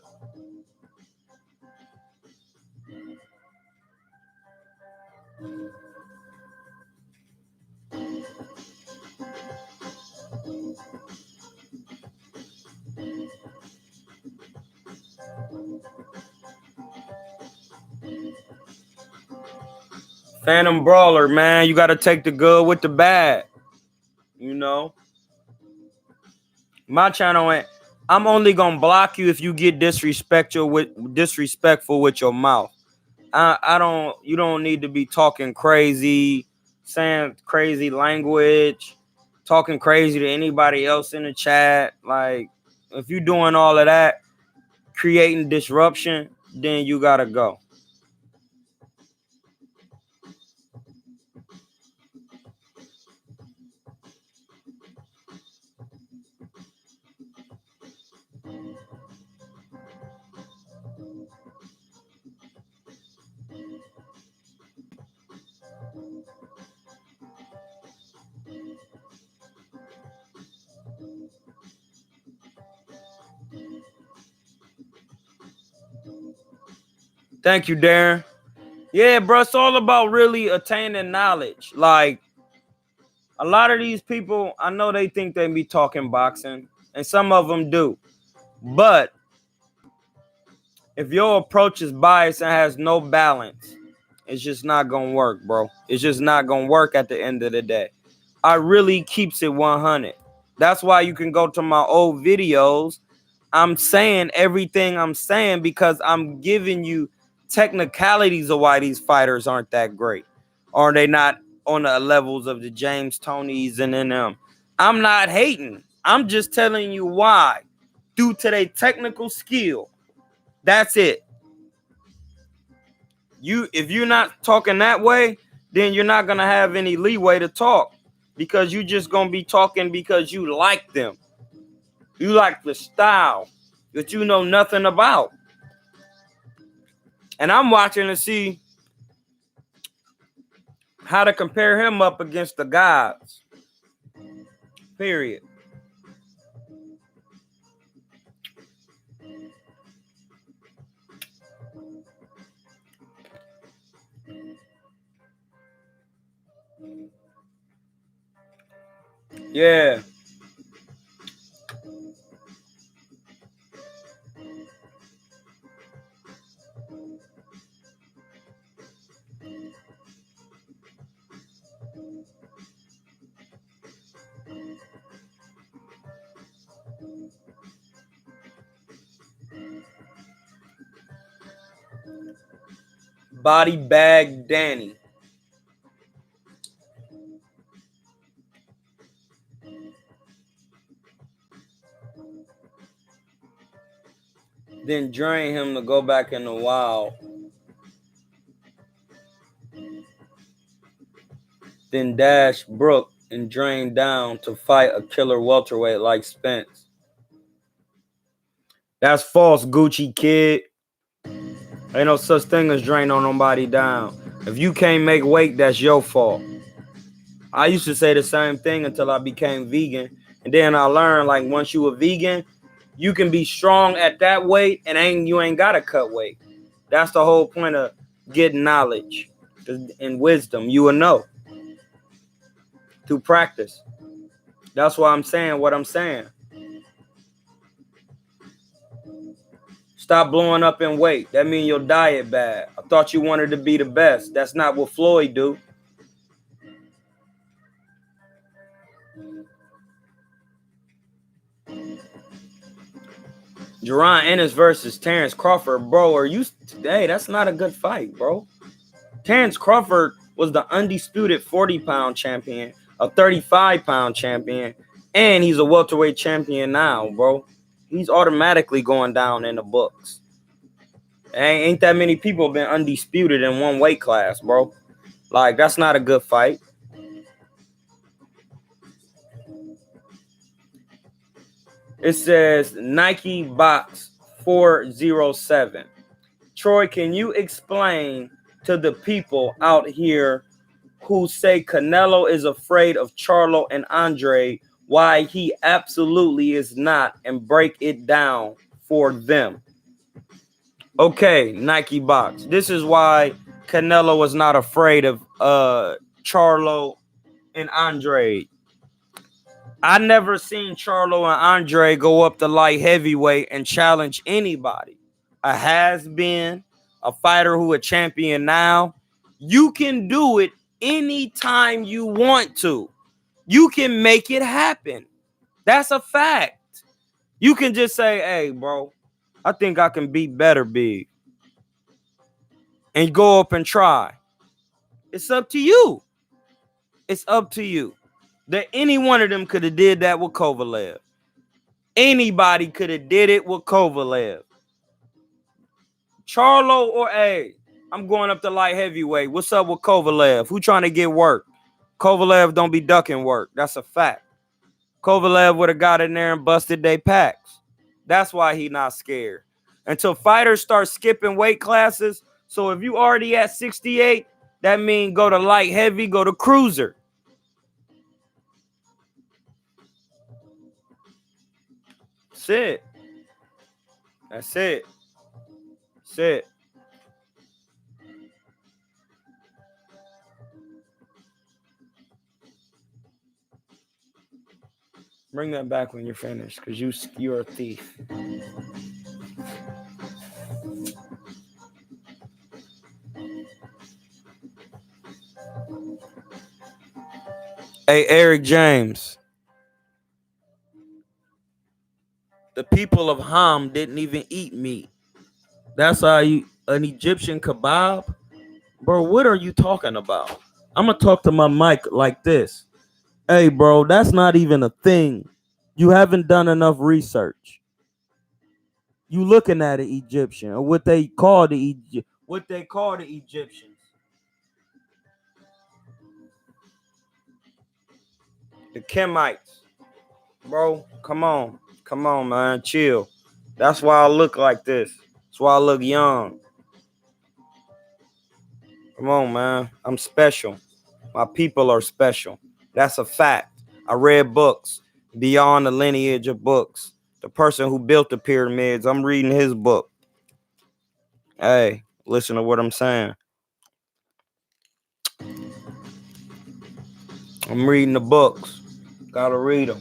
Phantom Brawler, man. You got to take the good with the bad. You know? My channel ain't. I'm only going to block you if you get disrespectful with your mouth. You don't need to be talking crazy, saying crazy language, talking crazy to anybody else in the chat. Like, if you're doing all of that, creating disruption, then you got to go. Thank you, Darren. Yeah, bro, it's all about really attaining knowledge. Like, a lot of these people, I know they think they be talking boxing, and some of them do. But if your approach is biased and has no balance, it's just not going to work, bro. It's just not going to work at the end of the day. I really keeps it 100. That's why you can go to my old videos. I'm saying everything I'm saying because I'm giving you technicalities of why these fighters aren't that great. Or they not on the levels of the James Tonys and them. I'm not hating. I'm just telling you why. Due to their technical skill. That's it. If you're not talking that way, then you're not gonna have any leeway to talk. Because you just gonna be talking because you like them. You like the style that you know nothing about. And I'm watching to see how to compare him up against the gods. Period. Yeah. Body bag Danny. then drain him to go back in the wild. Then dash Brook and drain down to fight a killer welterweight like Spence. That's false, Gucci kid. Ain't no such thing as drain on nobody down. If you can't make weight, that's your fault. I used to say the same thing until I became vegan. And then I learned, like, once you a vegan, you can be strong at that weight and you ain't got to cut weight. That's the whole point of getting knowledge and wisdom. You will know through practice. That's why I'm saying what I'm saying. Stop blowing up in weight. That means your diet bad. I thought you wanted to be the best. That's not what Floyd do. Jerron Ennis versus Terrence Crawford. Bro, are you... Hey, that's not a good fight, bro. Terrence Crawford was the undisputed 40-pound champion, a 35-pound champion, and he's a welterweight champion now, bro. He's automatically going down in the books. Ain't that many people been undisputed in one weight class, bro. Like, that's not a good fight. It says Nike Box 407. Troy, can you explain to the people out here who say Canelo is afraid of Charlo and Andre why he absolutely is not, and break it down for them? Okay, Nike Box. This is why Canelo was not afraid of Charlo and Andre. I never seen Charlo and Andre go up to light heavyweight and challenge anybody. A has-been, a fighter who a champion now. You can do it anytime you want to. You can make it happen. That's a fact. You can just say, hey, bro, I think I can beat Better Big. And go up and try. It's up to you. It's up to you. That any one of them could have did that with Kovalev. Anybody could have did it with Kovalev. Charlo or I'm going up to light heavyweight. What's up with Kovalev? Who trying to get work? Kovalev don't be ducking work. That's a fact. Kovalev would have got in there and busted their packs. That's why he not scared. Until fighters start skipping weight classes. So if you already at 68, that means go to light heavy, go to cruiser. That's it. That's it. That's it. Bring that back when you're finished, because you're a thief. Hey, Eric James. The people of Ham didn't even eat meat. That's how an Egyptian kebab? Bro, what are you talking about? I'm going to talk to my mic like this. Hey, bro, that's not even a thing. You haven't done enough research. You looking at an Egyptian, or what they call the Egyptians. The Kemites. Bro, come on. Come on, man. Chill. That's why I look like this. That's why I look young. Come on, man. I'm special. My people are special. That's a fact. I read books beyond the lineage of books. The person who built the pyramids, I'm reading his book. Hey, listen to what I'm saying. I'm reading the books. Gotta read them.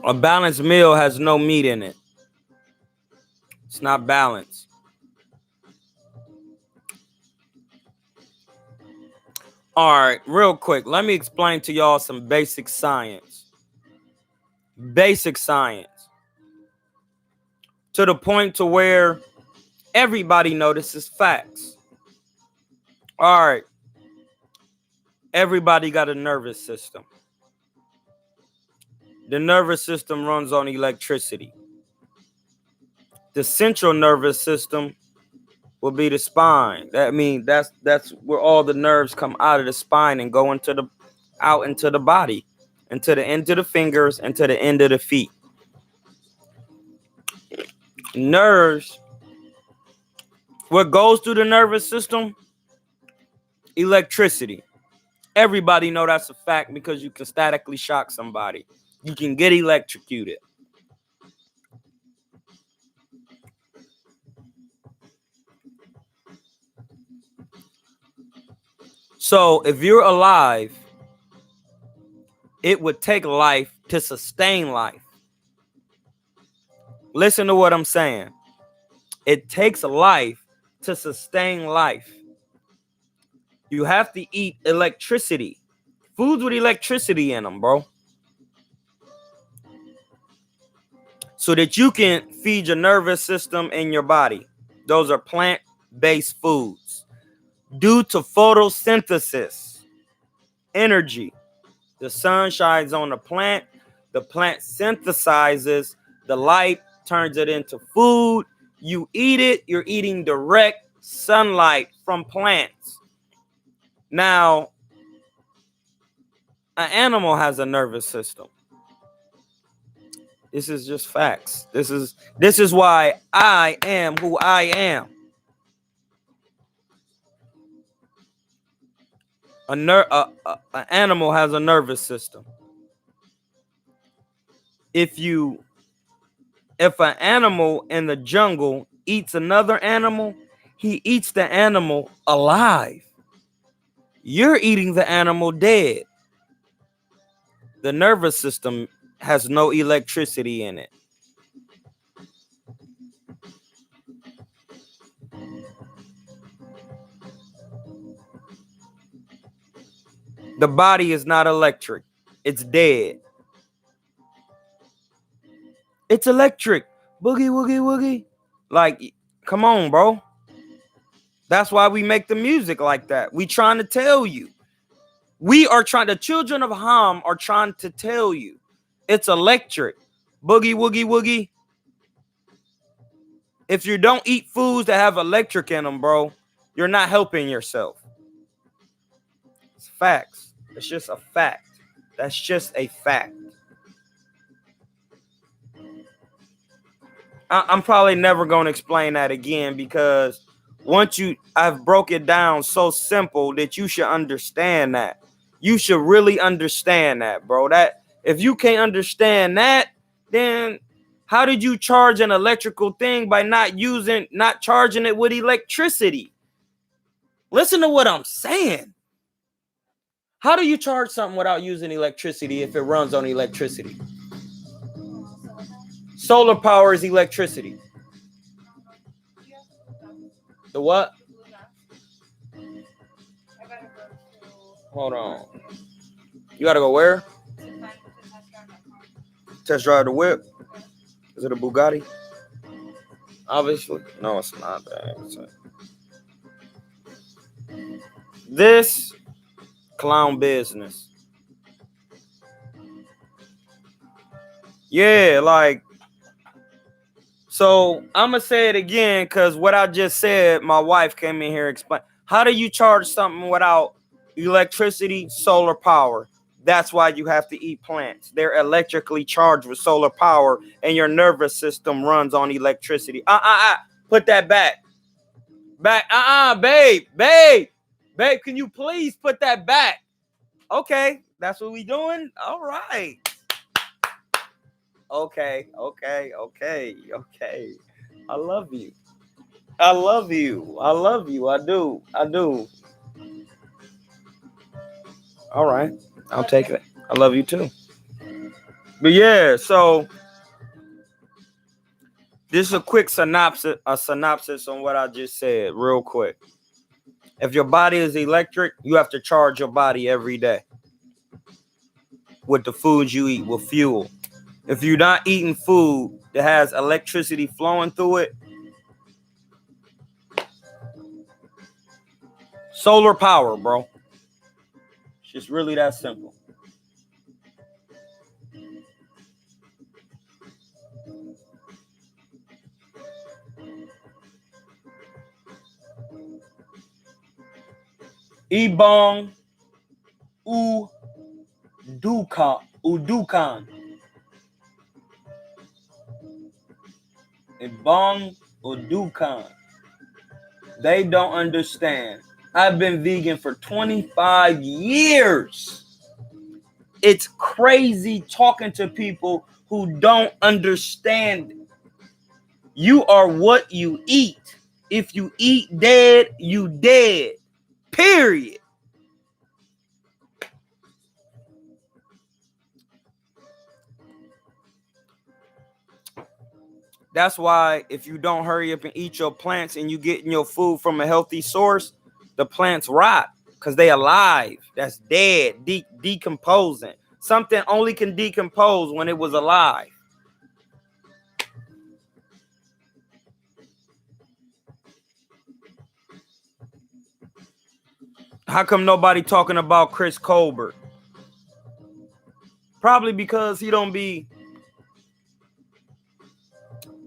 A balanced meal has no meat in it. It's not balanced. All right, real quick. Let me explain to y'all some basic science. Basic science. to the point to where everybody notices facts. All right. Everybody got a nervous system. The nervous system runs on electricity. The central nervous system will be the spine. That means that's where all the nerves come out of the spine and go out into the body, into the end of the fingers, and to the end of the feet. Nerves. What goes through the nervous system? Electricity. Everybody know that's a fact because you can statically shock somebody. You can get electrocuted. So if you're alive, it would take life to sustain life. Listen to what I'm saying. It takes life to sustain life. You have to eat electricity. Foods with electricity in them, bro. So that you can feed your nervous system and your body. Those are plant-based foods. Due to photosynthesis, energy, the sun shines on the plant synthesizes the light, turns it into food. You eat it, you're eating direct sunlight from plants. Now, an animal has a nervous system. This is just facts. This is why I am who I am. An animal has a nervous system. If an animal in the jungle eats another animal, he eats the animal alive. You're eating the animal dead. The nervous system has no electricity in it. The body is not electric. It's dead. It's electric. Boogie, woogie, woogie. Like, come on, bro. That's why we make the music like that. We trying to tell you. The children of Ham are trying to tell you. It's electric. Boogie, woogie, woogie. If you don't eat foods that have electric in them, bro, you're not helping yourself. It's facts. It's just a fact. That's just a fact. I'm probably never going to explain that again because I've broke it down so simple that you should understand that. You should really understand that, bro. That if you can't understand that, then how did you charge an electrical thing by not charging it with electricity? Listen to what I'm saying. How do you charge something without using electricity if it runs on electricity? Solar power is electricity. The what? Hold on. You gotta go where? Test drive the whip. Is it a Bugatti? Obviously. No, it's not that. This clown business. Yeah, like. So I'm gonna say it again because what I just said, my wife came in here explain. How do you charge something without electricity? Solar power. That's why you have to eat plants. They're electrically charged with solar power, and your nervous system runs on electricity. Put that back. Babe. Can you please put that back? Okay, that's what we doing. All right. Okay. I love you. I do. All right. I'll take it. I love you too. But yeah, so this is a quick synopsis on what I just said, real quick. If your body is electric, you have to charge your body every day with the foods you eat, with fuel. If you're not eating food that has electricity flowing through it, solar power, bro. It's just really that simple. Ibong Udukan. Ibong Udukan. They don't understand. I've been vegan for 25 years. It's crazy talking to people who don't understand. You are what you eat. If you eat dead, you dead. Period. That's why if you don't hurry up and eat your plants and you getting your food from a healthy source, the plants rot because they alive. That's dead, decomposing. Something only can decompose when it was alive. How come nobody talking about Chris Colbert? Probably because he don't be...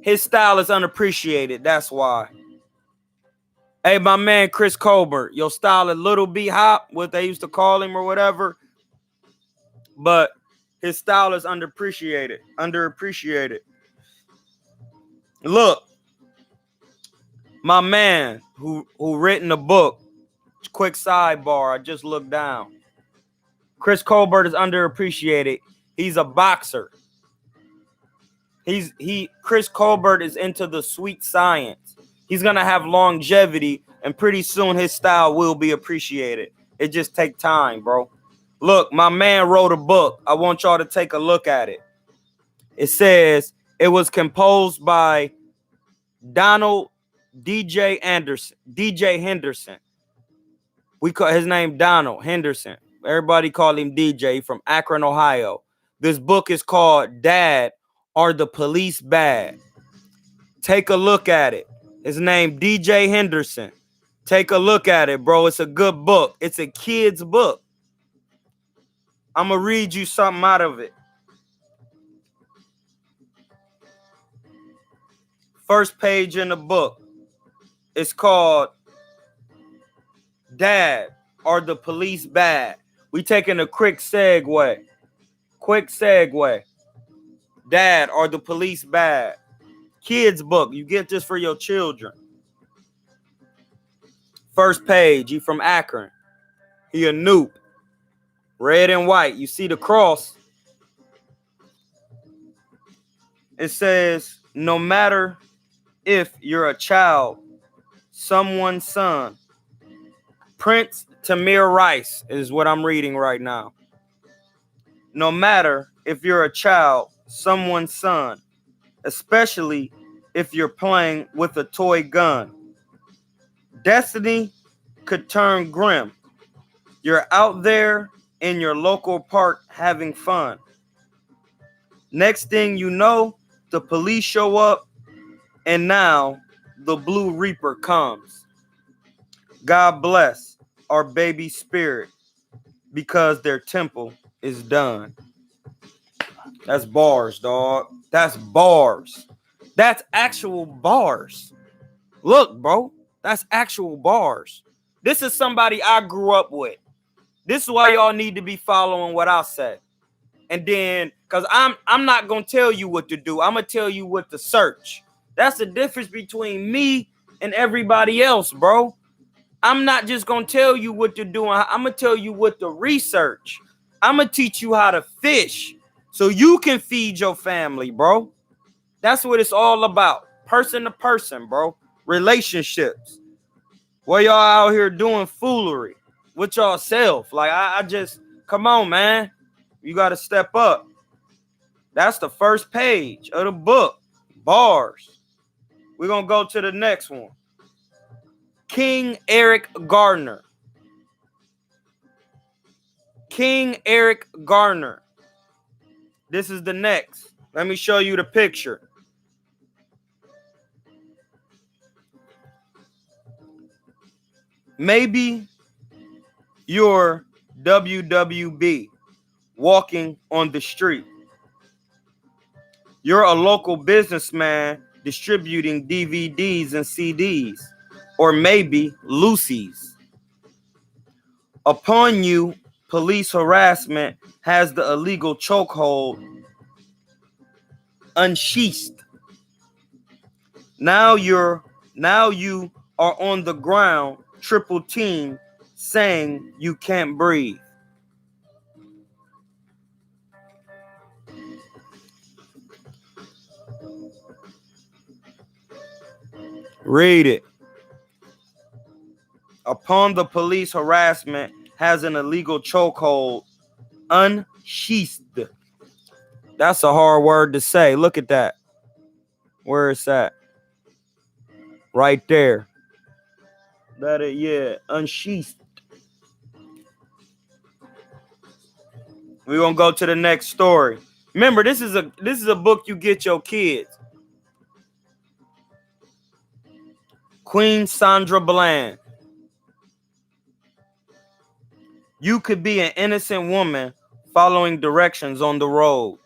His style is unappreciated. That's why. Hey, my man Chris Colbert, your style a little B-hop, what they used to call him or whatever. But his style is underappreciated. Look, my man who written a book, quick sidebar, I just looked down. Chris Colbert is underappreciated. He's a boxer. Chris Colbert is into the sweet science. He's gonna have longevity, and pretty soon his style will be appreciated. It just take time, bro. Look, my man wrote a book. I want y'all to take a look at it. It says it was composed by Donald DJ Henderson. We call his name Donald Henderson. Everybody call him DJ, from Akron, Ohio. This book is called Dad, Are the Police Bad? Take a look at it. His name DJ Henderson. Take a look at it, bro. It's a good book. It's a kid's book. I'm going to read you something out of it. First page in the book. It's called Dad, Are the Police Bad? We taking a quick segue. Dad, Are the Police Bad? Kids book. You get this for your children. First page. He from Akron. He a noob. Red and white. You see the cross. It says, no matter if you're a child, someone's son. Prince Tamir Rice is what I'm reading right now. No matter if you're a child, someone's son, especially if you're playing with a toy gun. Destiny could turn grim. You're out there in your local park having fun. Next thing you know, the police show up, and now the Blue Reaper comes. God bless our baby spirit, because their temple is done. That's bars, dog. That's bars. That's actual bars. Look, bro, that's actual bars. This is somebody I grew up with. This is why y'all need to be following what I say. And then, because I'm not going to tell you what to do. I'm going to tell you what to search. That's the difference between me and everybody else, bro. I'm not just going to tell you what to do. I'm going to tell you what to research. I'm going to teach you how to fish so you can feed your family, bro. That's what it's all about. Person to person, bro. Relationships. What y'all out here doing foolery with yourself. Like, I just, come on, man. You got to step up. That's the first page of the book. Bars. We're going to go to the next one. King Eric Garner. King Eric Garner. This is the next. Let me show you the picture. Maybe you're WWB walking on the street. You're a local businessman distributing DVDs and CDs, or maybe Lucy's. Upon you, police harassment has the illegal chokehold unsheathed. Now you are on the ground, triple team, saying you can't breathe. Read it. Upon the police harassment has an illegal chokehold unsheathed. That's a hard word to say. Look at that. Where it's at? Right there. Unsheathed. We're gonna go to the next story. Remember, this is a book you get your kids. Queen Sandra Bland. You could be an innocent woman following directions on the road,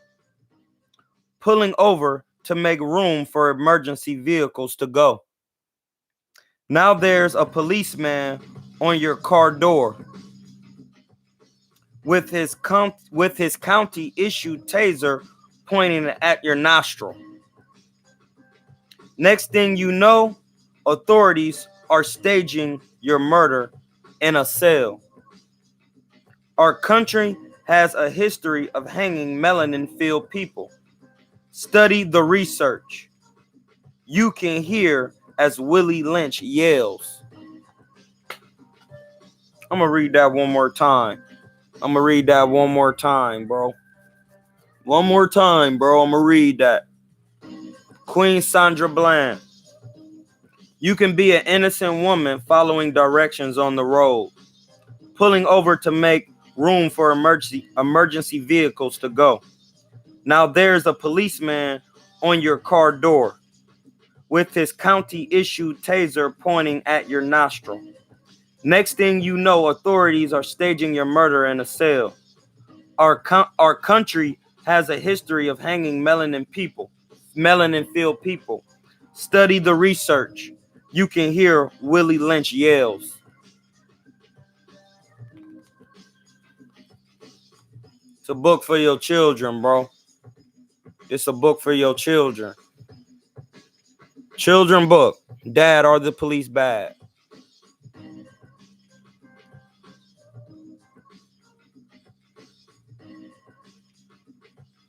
pulling over to make room for emergency vehicles to go. Now there's a policeman on your car door with his county issued taser pointing at your nostril. Next thing you know, authorities are staging your murder in a cell. Our country has a history of hanging melanin-filled people. Study the research. You can hear as Willie Lynch yells. I'm going to read that one more time. Bro. One more time, bro. I'm going to read that. Queen Sandra Bland. You can be an innocent woman following directions on the road, pulling over to make room for emergency vehicles to go. Now there's a policeman on your car door with his county issued taser pointing at your nostril. Next thing you know, authorities are staging your murder in a cell. Our country has a history of hanging melanin-filled people. Study the research. You can hear Willie Lynch yells. It's a book for your children, bro. It's a book for your children. Children book. Dad, are the police bad?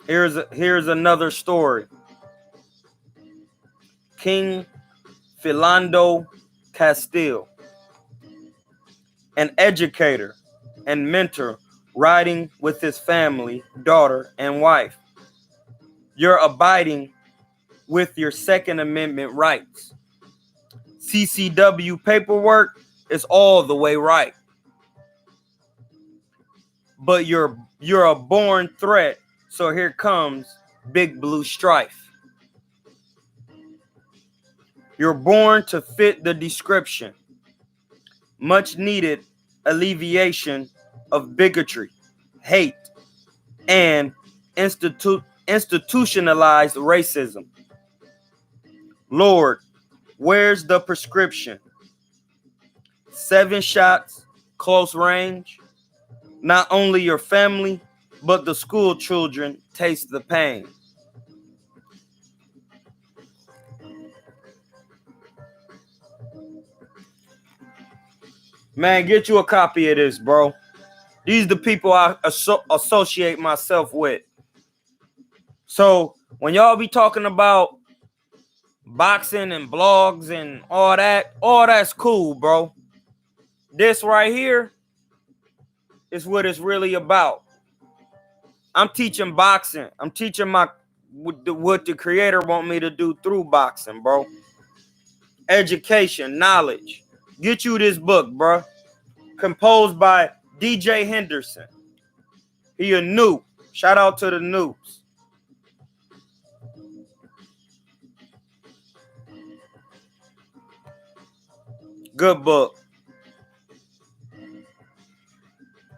Here's another story. King Philando Castile, an educator and mentor, riding with his family, daughter, and wife. You're abiding with your Second Amendment rights. CCW paperwork is all the way right. But you're a born threat, so here comes Big Blue Strife. You're born to fit the description. Much needed alleviation of bigotry, hate, and institutionalized racism. Lord, where's the prescription? 7 shots, close range. Not only your family, but the school children taste the pain. Man, get you a copy of this, bro. These are the people I associate myself with. So when y'all be talking about boxing and blogs and all that's cool, bro. This right here is what it's really about. I'm teaching boxing. I'm teaching what the creator want me to do through boxing, bro. Education, knowledge. Get you this book, bro. Composed by DJ Henderson. He a noob. Shout out to the noobs. Good book.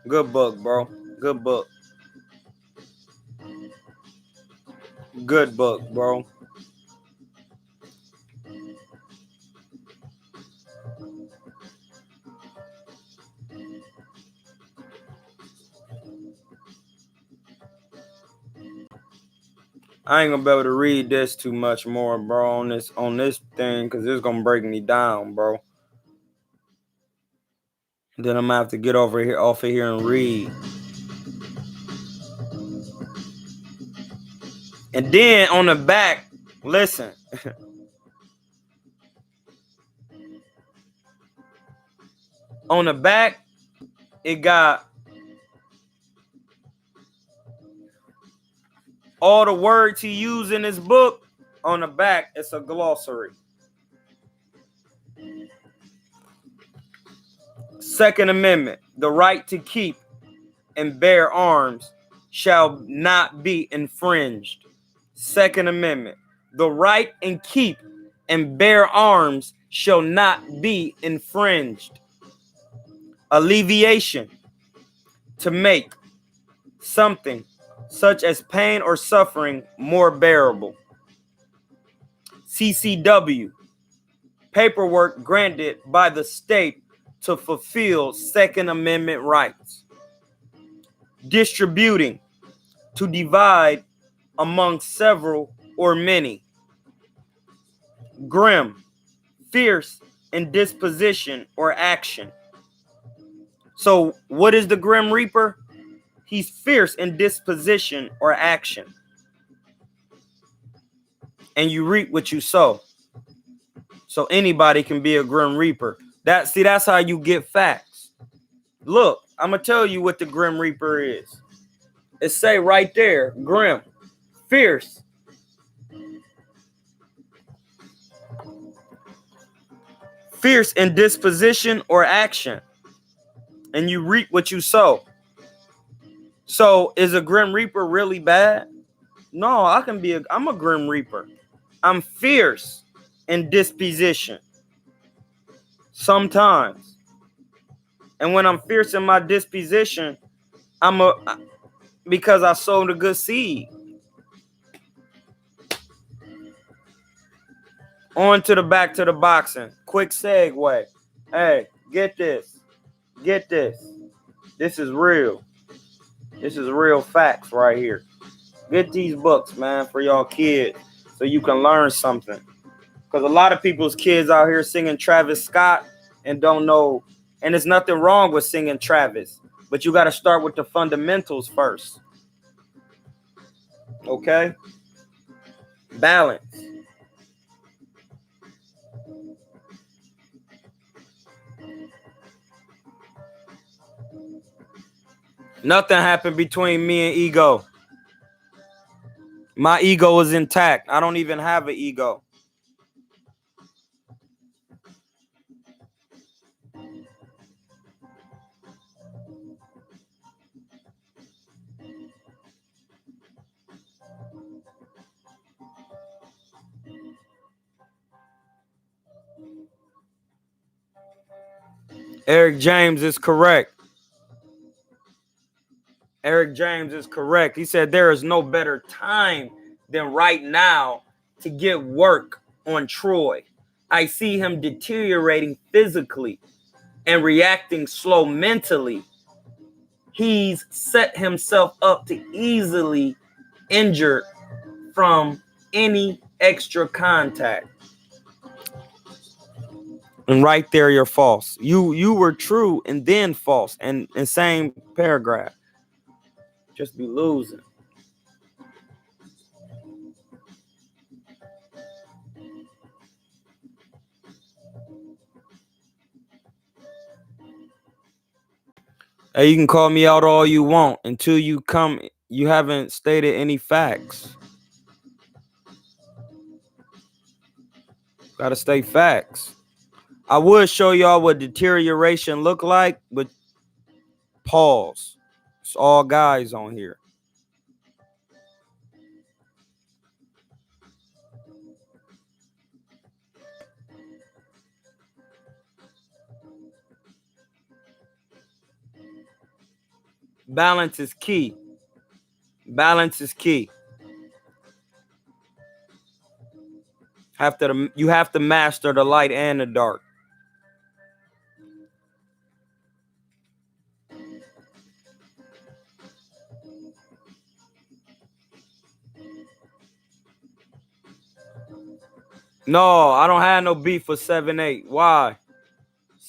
Good book, bro. Good book. Good book, bro. I ain't gonna be able to read this too much more, bro, on this thing, because it's gonna break me down, bro. Then I'm gonna have to get off of here and read. And then on the back, listen. On the back, it got all the words he used in his book. On the back, it's a glossary. Second Amendment, the right to keep and bear arms shall not be infringed. Second Amendment, the right and keep and bear arms shall not be infringed. Alleviation, to make something such as pain or suffering more bearable. CCW, paperwork granted by the state to fulfill Second Amendment rights. Distributing, to divide among several or many. Grim, fierce in disposition or action. So what is the Grim Reaper? He's fierce in disposition or action. And you reap what you sow. So anybody can be a Grim Reaper. That's how you get facts. Look, I'm gonna tell you what the Grim Reaper is. It say right there, grim, fierce, fierce in disposition or action, and you reap what you sow. So is a Grim Reaper really bad? No, I'm a Grim Reaper. I'm fierce in disposition sometimes. And when I'm fierce in my disposition, because I sowed a good seed. On to the back to the boxing. Quick segue. Hey, get this. Get this. This is real. This is real facts right here. Get these books, man, for y'all kids so you can learn something. Because a lot of people's kids out here singing Travis Scott and don't know. And there's nothing wrong with singing Travis. But you got to start with the fundamentals first. Okay? Balance. Nothing happened between me and ego. My ego is intact. I don't even have an ego. Eric James is correct. Eric James is correct. He said there is no better time than right now to get work on Troy. I see him deteriorating physically and reacting slow mentally. He's set himself up to easily injure from any extra contact. And right there, you're false. You were true and then false, and same paragraph. Just be losing. Hey, you can call me out all you want until you come. You haven't stated any facts. Gotta state facts. I would show y'all what deterioration look like, but pause. It's all guys on here. Balance is key. Balance is key. You have to master the light and the dark. No, I don't have no beef with 7-8. Why?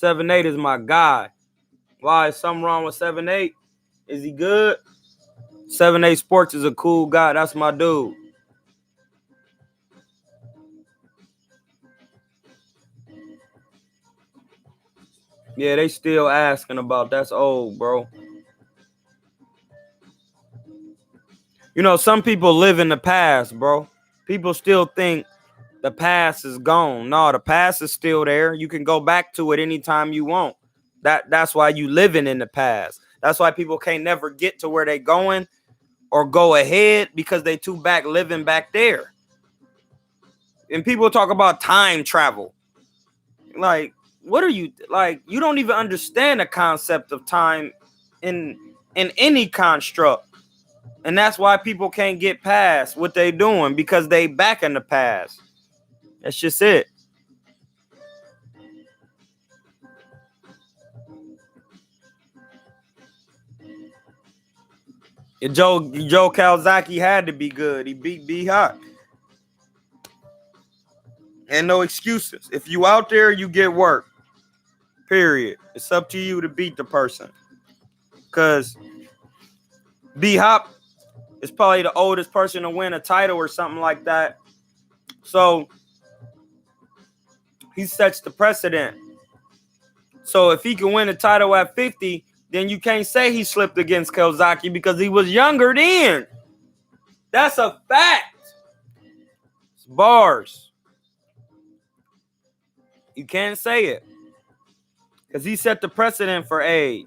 7-8 is my guy. Why? Is something wrong with 7-8? Is he good? 7-8 Sports is a cool guy. That's my dude. Yeah, they still asking about. That's old, bro. You know, some people live in the past, bro. People still think the past is gone. No, the past is still there. You can go back to it anytime you want. That's why you living in the past. That's why people can't never get to where they going or go ahead, because they too back living back there. And people talk about time travel. Like, what are you, like, you don't even understand the concept of time in any construct. And that's why people can't get past what they doing, because they back in the past. That's just it. Joe Calzaghe had to be good. He beat B-Hop. And no excuses. If you out there, you get work. Period. It's up to you to beat the person. Because B-Hop is probably the oldest person to win a title or something like that. So he sets the precedent. So if he can win a title at 50, then you can't say he slipped against Calzaghe because he was younger then. That's a fact. It's bars. You can't say it. Because he set the precedent for age.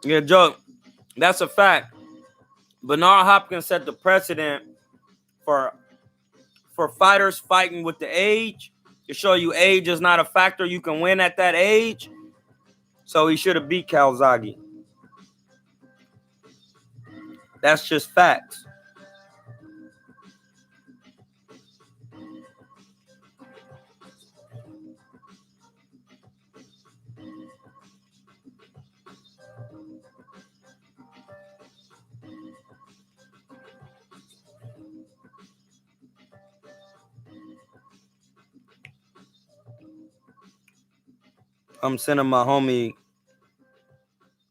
Yeah, Joe, that's a fact. Bernard Hopkins set the precedent for fighters fighting with the age, to show you age is not a factor. You can win at that age. So he should have beat Calzaghe. That's just facts. I'm sending my homie,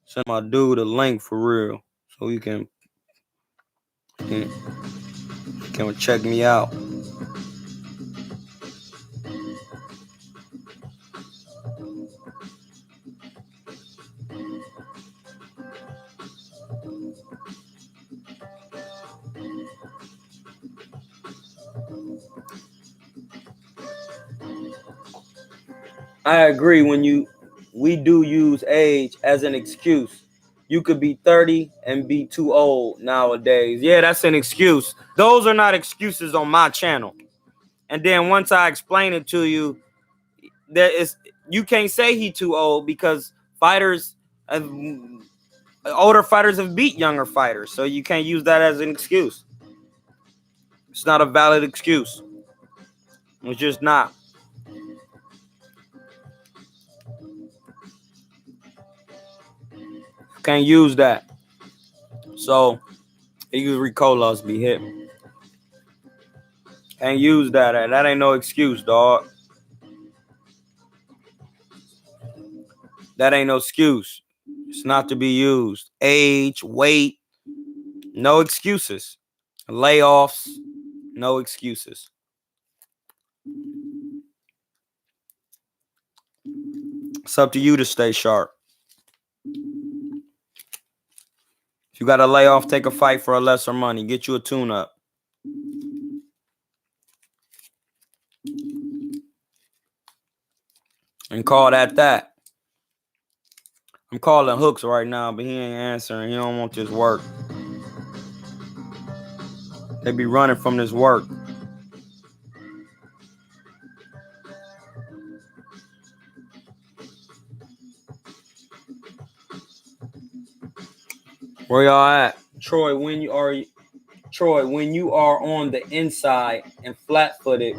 send my dude a link for real, so he can check me out. I agree. We do use age as an excuse. You could be 30 and be too old nowadays. Yeah, that's an excuse. Those are not excuses on my channel. And then once I explain it to you, you can't say he too old, because older fighters have beat younger fighters. So you can't use that as an excuse. It's not a valid excuse. It's just not. Can't use that. So Eagles Ricolas be hitting. Can't use that. That ain't no excuse, dog. That ain't no excuse. It's not to be used. Age, weight, no excuses. Layoffs, no excuses. It's up to you to stay sharp. If you got to lay off, take a fight for a lesser money. Get you a tune-up. And call that. I'm calling Hooks right now, but he ain't answering. He don't want this work. They be running from this work. Where y'all at? Troy, when you are on the inside and flat-footed,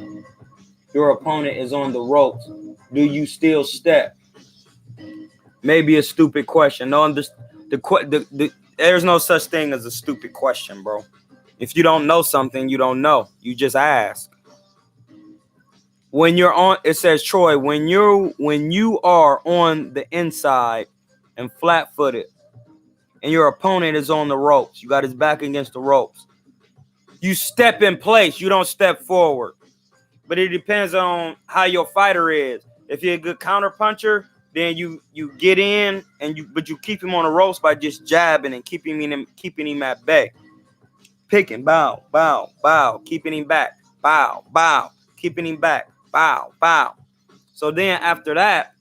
your opponent is on the ropes, do you still step? Maybe a stupid question. No, there's no such thing as a stupid question, bro. If you don't know something, you don't know. You just ask. When you're on, it says, Troy, when you are on the inside and flat-footed, and your opponent is on the ropes, you got his back against the ropes, you step in place. You don't step forward. But it depends on how your fighter is. If you're a good counter puncher, then you get in but you keep him on the ropes by just jabbing and keeping him at bay. Picking, bow, bow, bow, keeping him back, bow, bow, keeping him back, bow, bow. So then after that,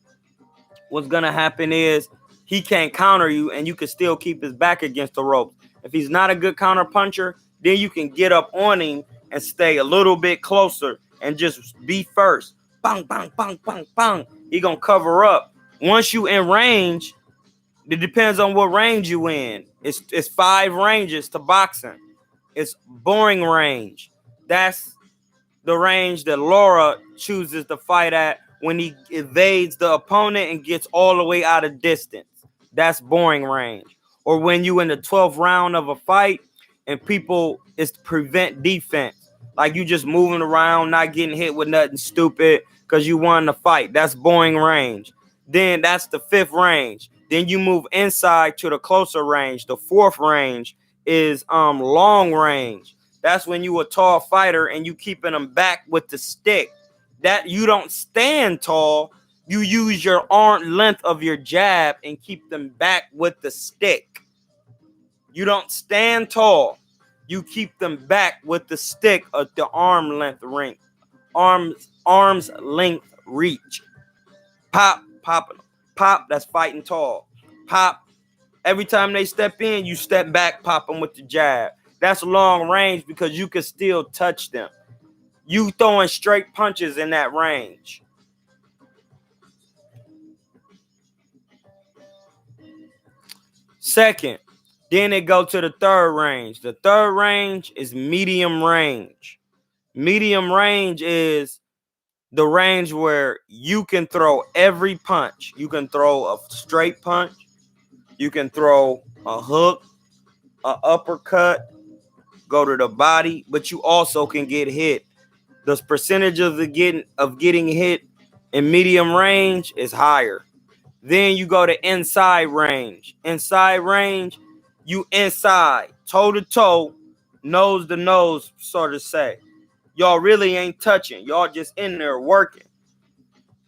what's gonna happen is he can't counter you, and you can still keep his back against the ropes. If he's not a good counter puncher, then you can get up on him and stay a little bit closer and just be first. Bang, bang, bang, bang, bang. He gonna cover up. Once you in range, it depends on what range you in. It's 5 ranges to boxing. It's boring range. That's the range that Laura chooses to fight at when he evades the opponent and gets all the way out of distance. That's boring range. Or when you in the 12th round of a fight and people, it's to prevent defense. Like you just moving around, not getting hit with nothing stupid because you won the fight. That's boring range. Then that's the 5th range. Then you move inside to the closer range. The 4th range is long range. That's when you a tall fighter and you keeping them back with the stick. That you don't stand tall. You use your arm length of your jab and keep them back with the stick. You don't stand tall. You keep them back with the stick of the arm's length reach. Pop, popping them. Pop, that's fighting tall. Pop. Every time they step in, you step back, pop them with the jab. That's long range because you can still touch them. You throwing straight punches in that range. Second, then it go to the 3rd range. The 3rd range is medium range. Medium range is the range where you can throw every punch. You can throw a straight punch. You can throw a hook, an uppercut, go to the body, but you also can get hit. The percentage of getting hit in medium range is higher. Then you go to inside range. Inside range, you inside, toe to toe, nose to nose, so to say. Y'all really ain't touching. Y'all just in there working,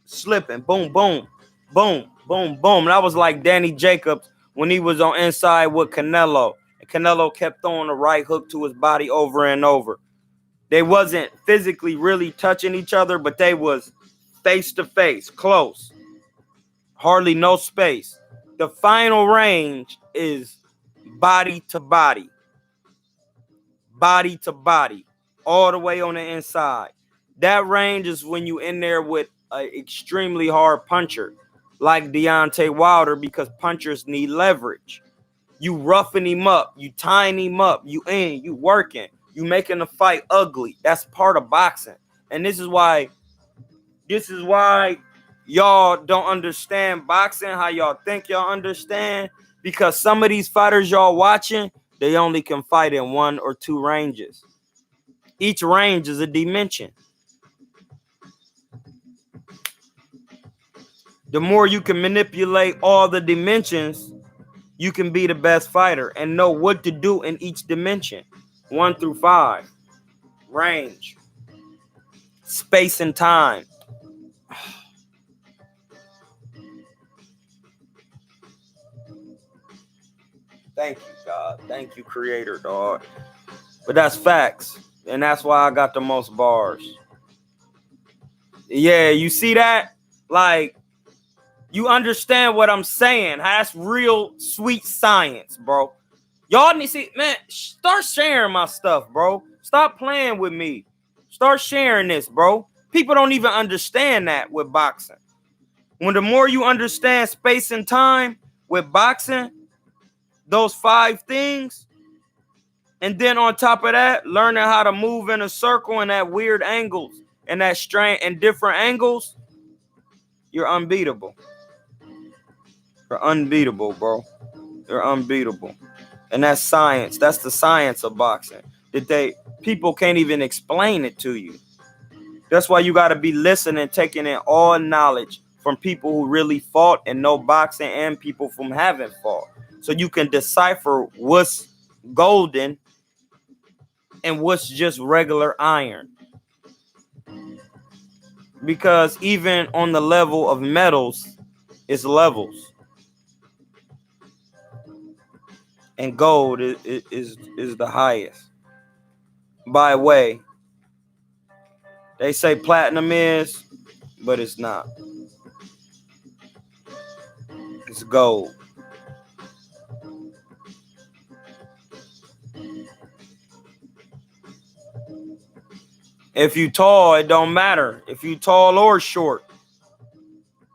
slipping, boom, boom, boom, boom, boom. That was like Danny Jacobs when he was on inside with Canelo. And Canelo kept throwing the right hook to his body over and over. They wasn't physically really touching each other, but they was face to face, close. Hardly no space. The final range is body to body. Body to body. All the way on the inside. That range is when you in there with an extremely hard puncher, like Deontay Wilder, because punchers need leverage. You roughing him up, you tying him up, you working, you making the fight ugly. That's part of boxing. And this is why y'all don't understand boxing how y'all think y'all understand, because some of these fighters y'all watching, they only can fight in 1 or 2 ranges. Each range is a dimension. The more you can manipulate all the dimensions, you can be the best fighter and know what to do in each dimension. 1 through 5. Range. Space and time. Thank you, God. Thank you, Creator, dog. But that's facts. And that's why I got the most bars. Yeah, you see that? Like, you understand what I'm saying? That's real sweet science, bro. Y'all need to see, man, start sharing my stuff, bro. Stop playing with me. Start sharing this, bro. People don't even understand that with boxing. When the more you understand space and time with boxing, those 5 things, and then on top of that, learning how to move in a circle and at weird angles and that strength and different angles, you're unbeatable. You're unbeatable, bro. You're unbeatable. And that's science. That's the science of boxing. People can't even explain it to you. That's why you got to be listening, taking in all knowledge from people who really fought and know boxing and people from haven't fought. So you can decipher what's golden and what's just regular iron. Because even on the level of metals, it's levels. And gold is the highest. By way, they say platinum is, but it's not. It's gold. If you tall, it don't matter. If you tall or short.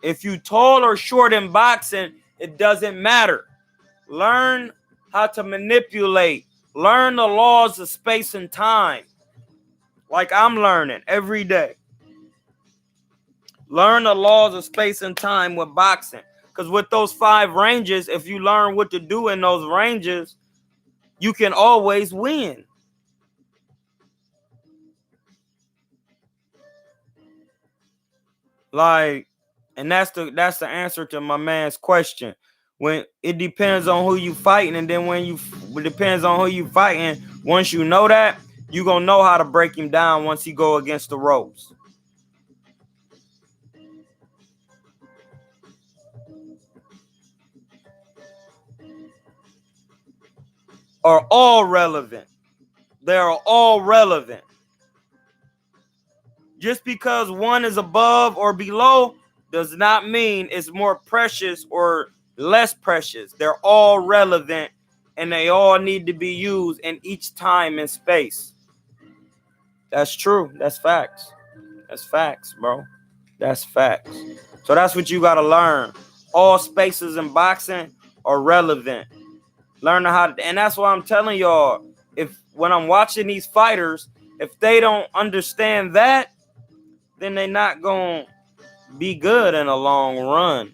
If you tall or short in boxing, it doesn't matter. Learn how to manipulate. Learn the laws of space and time. Like I'm learning every day. Learn the laws of space and time with boxing. Because with those 5 ranges, if you learn what to do in those ranges, you can always win. Like, and that's the answer to my man's question. When it depends on who you fighting, and then it depends on who you fighting. Once you know that, you gonna know how to break him down once he go against the ropes. Are all relevant. They are all relevant. Just because one is above or below does not mean it's more precious or less precious. They're all relevant and they all need to be used in each time and space. That's true. That's facts. That's facts, bro. That's facts. So that's what you got to learn. All spaces in boxing are relevant. Learn how to, and that's why I'm telling y'all, when I'm watching these fighters, if they don't understand that, then they're not going to be good in a long run.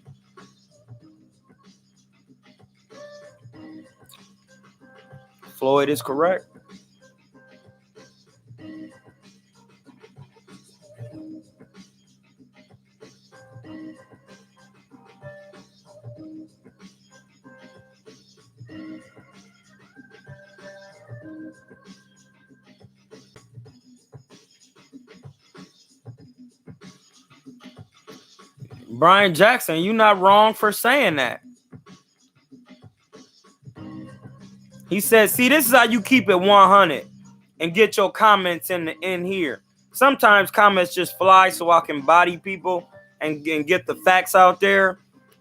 Floyd is correct. Brian Jackson, you're not wrong for saying that. He said, see, this is how you keep it 100 and get your comments in here. Sometimes comments just fly so I can body people and get the facts out there.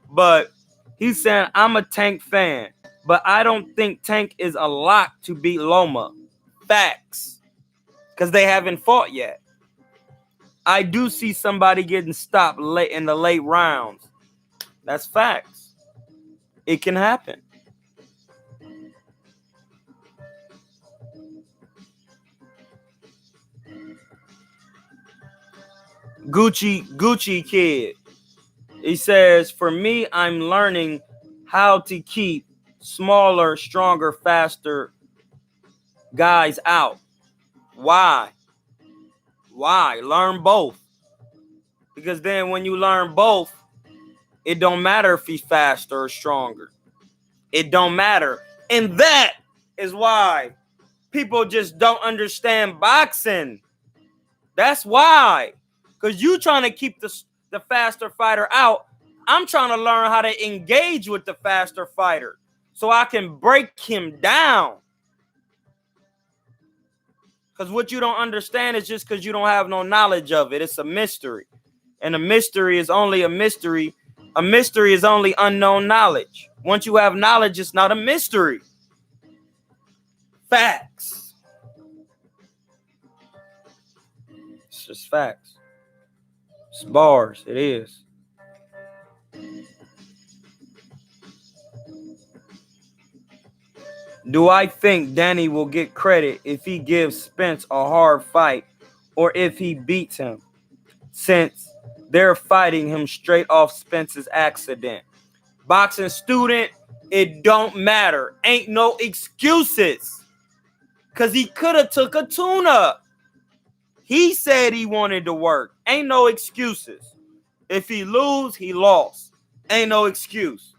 But he's saying, I'm a Tank fan, but I don't think Tank is a lock to beat Loma. Facts. Because they haven't fought yet. I do see somebody getting stopped late in the late rounds. That's facts. It can happen. Gucci Kid. He says, for me, I'm learning how to keep smaller, stronger, faster guys out. Why? Learn both. Because then when you learn both, it don't matter if he's faster or stronger. It don't matter. And that is why people just don't understand boxing. That's why. Because you trying to keep the faster fighter out. I'm trying to learn how to engage with the faster fighter. so I can break him down. Because what you don't understand is just because you don't have no knowledge of it. It's a mystery. And a mystery is only a mystery. A mystery is only unknown knowledge. Once you have knowledge, it's not a mystery. Facts. It's just facts. It's bars. It is. Do I think Danny will get credit if he gives Spence a hard fight or if he beats him, since they're fighting him straight off Spence's accident? Boxing student, it don't matter. Ain't no excuses. Because he could have took a tune-up. He said he wanted to work. Ain't no excuses. If he lose, he lost. Ain't no excuse.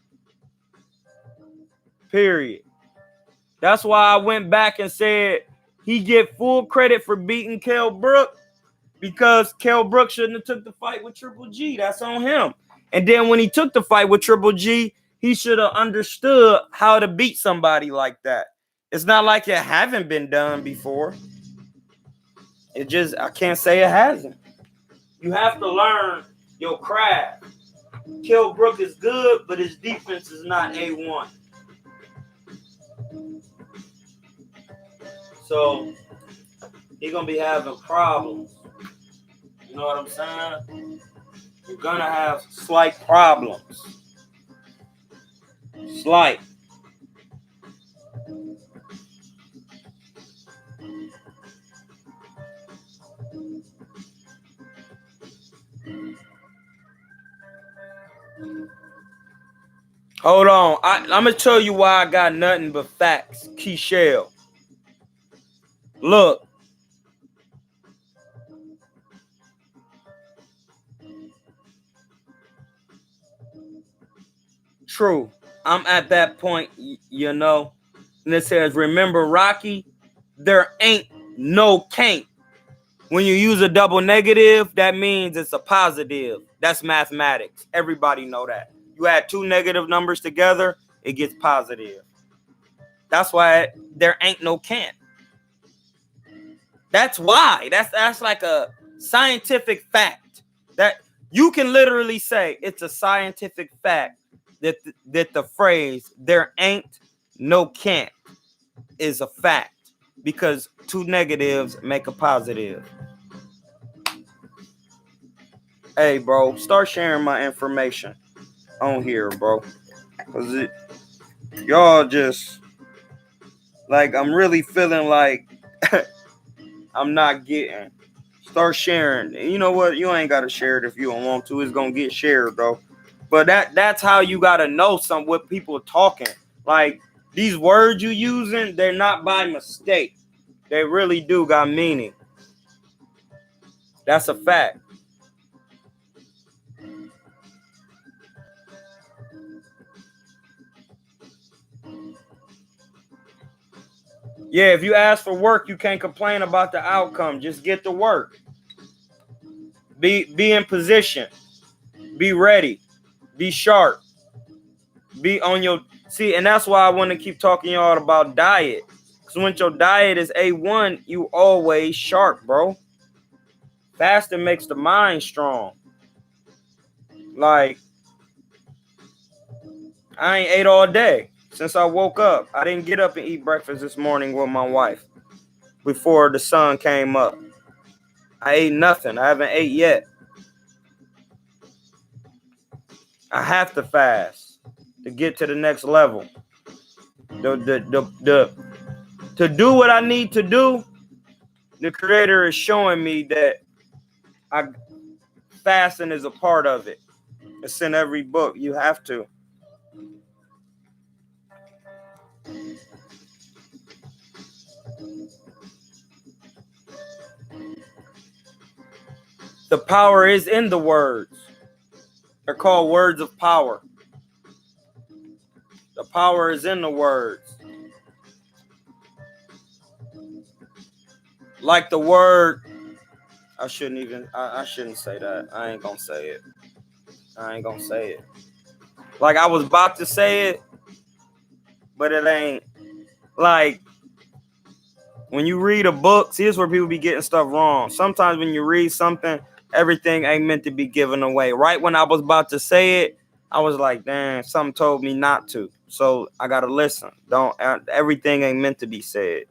Period. That's why I went back and said he get full credit for beating Kell Brook, because Kell Brook shouldn't have took the fight with Triple G. That's on him. And then when he took the fight with Triple G, he should have understood how to beat somebody like that. It's not like it haven't been done before. It just, I can't say it hasn't. You have to learn your craft. Kell Brook is good, but his defense is not A1. So he's gonna be having problems. You know what I'm saying? You're gonna have slight problems. Slight. Hold on. I'm gonna tell you why I got nothing but facts. Keyshell. Look. True. I'm at that point, you know. And it says, remember Rocky? There ain't no can't. When you use a double negative, that means it's a positive. That's mathematics. Everybody know that. You add two negative numbers together, it gets positive. That's why there ain't no can't. That's why. That's like a scientific fact. That you can literally say it's a scientific fact that the phrase there ain't no can't is a fact, because two negatives make a positive. Hey, bro, start sharing my information on here, bro. Because y'all just, like, I'm really feeling like I'm not getting. Start sharing. You know what? You ain't got to share it if you don't want to. It's going to get shared, though. But that's how you got to know what people are talking. Like, these words you using, they're not by mistake. They really do got meaning. That's a fact. Yeah, if you ask for work, you can't complain about the outcome. Just get to work. Be in position. Be ready. Be sharp. Be on your... See, and that's why I want to keep talking y'all about diet. Because when your diet is A1, you always sharp, bro. Fasting makes the mind strong. Like, I ain't ate all day since I woke up. I didn't get up and eat breakfast this morning with my wife before the sun came up. I ate nothing. I haven't ate yet. I have to fast to get to the next level. To do what I need to do, the Creator is showing me that fasting is a part of it. It's in every book. You have to. The power is in the words. They're called words of power. The power is in the words. Like the word, I shouldn't say that. I ain't gonna say it. Like I was about to say it, but it ain't like when you read a book. See, this is where people be getting stuff wrong. Sometimes when you read something, everything ain't meant to be given away. Right when I was about to say it, I was like, damn, something told me not to. So I gotta listen. Everything ain't meant to be said.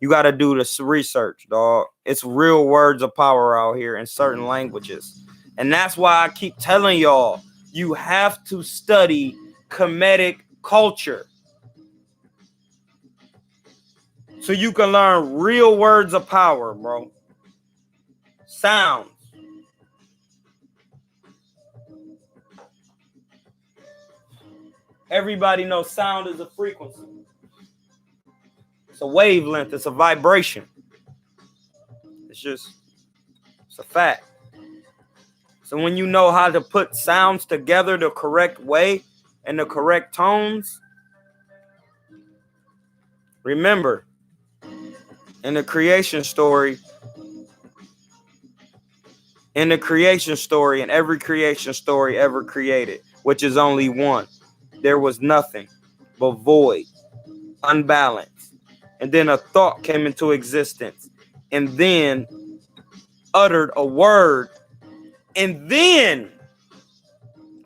You gotta do the research, dog. It's real words of power out here in certain languages. And that's why I keep telling y'all, you have to study Kemetic culture so you can learn real words of power, bro. Sounds. Everybody knows sound is a frequency. It's a wavelength. It's a vibration. It's a fact. So when you know how to put sounds together the correct way and the correct tones, remember, in the creation story, in every creation story ever created, which is only one, there was nothing but void, unbalanced. And then a thought came into existence and then uttered a word. And then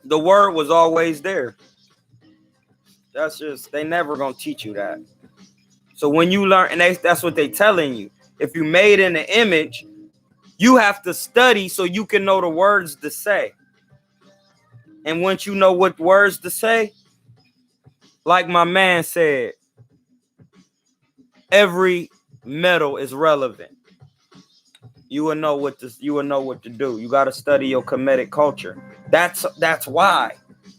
the word was always there. They never gonna teach you that. So when you learn, and that's what they telling you. If you made in the image, you have to study so you can know the words to say. And once you know what words to say, like my man said, every metal is relevant. You will know what to do. You got to study your Kemetic culture. That's why.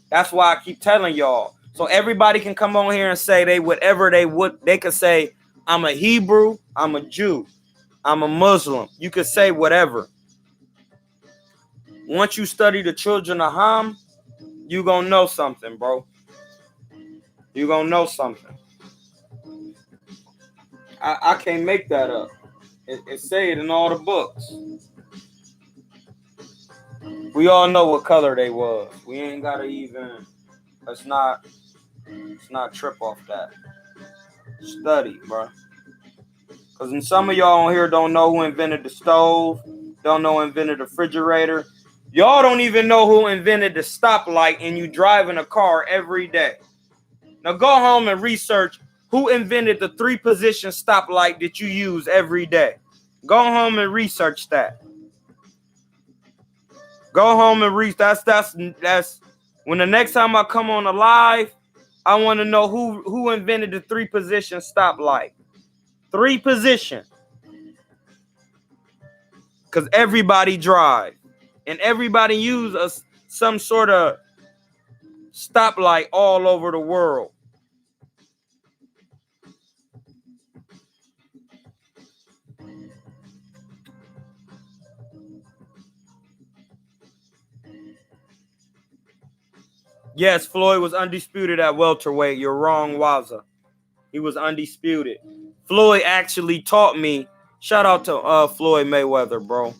That's why I keep telling y'all. So everybody can come on here and say they could say, I'm a Hebrew, I'm a Jew, I'm a Muslim. You could say whatever. Once you study the children of Ham, you gonna know something, bro. You gonna know something. I can't make that up. It say it in all the books. We all know what color they was. We ain't gotta even. Let's not trip off that. Study, bro. Because some of y'all on here don't know who invented the stove, don't know who invented the refrigerator. Y'all don't even know who invented the stoplight, and you driving a car every day. Now go home and research who invented the 3-position stoplight that you use every day. Go home and research that. Go home and that's when the next time I come on a live, I want to know who invented the 3-position stoplight. 3-position. Because everybody drive. And everybody use some sort of stoplight all over the world. Yes, Floyd was undisputed at welterweight. You're wrong, Waza. He was undisputed. Floyd actually taught me. Shout out to Floyd Mayweather, bro.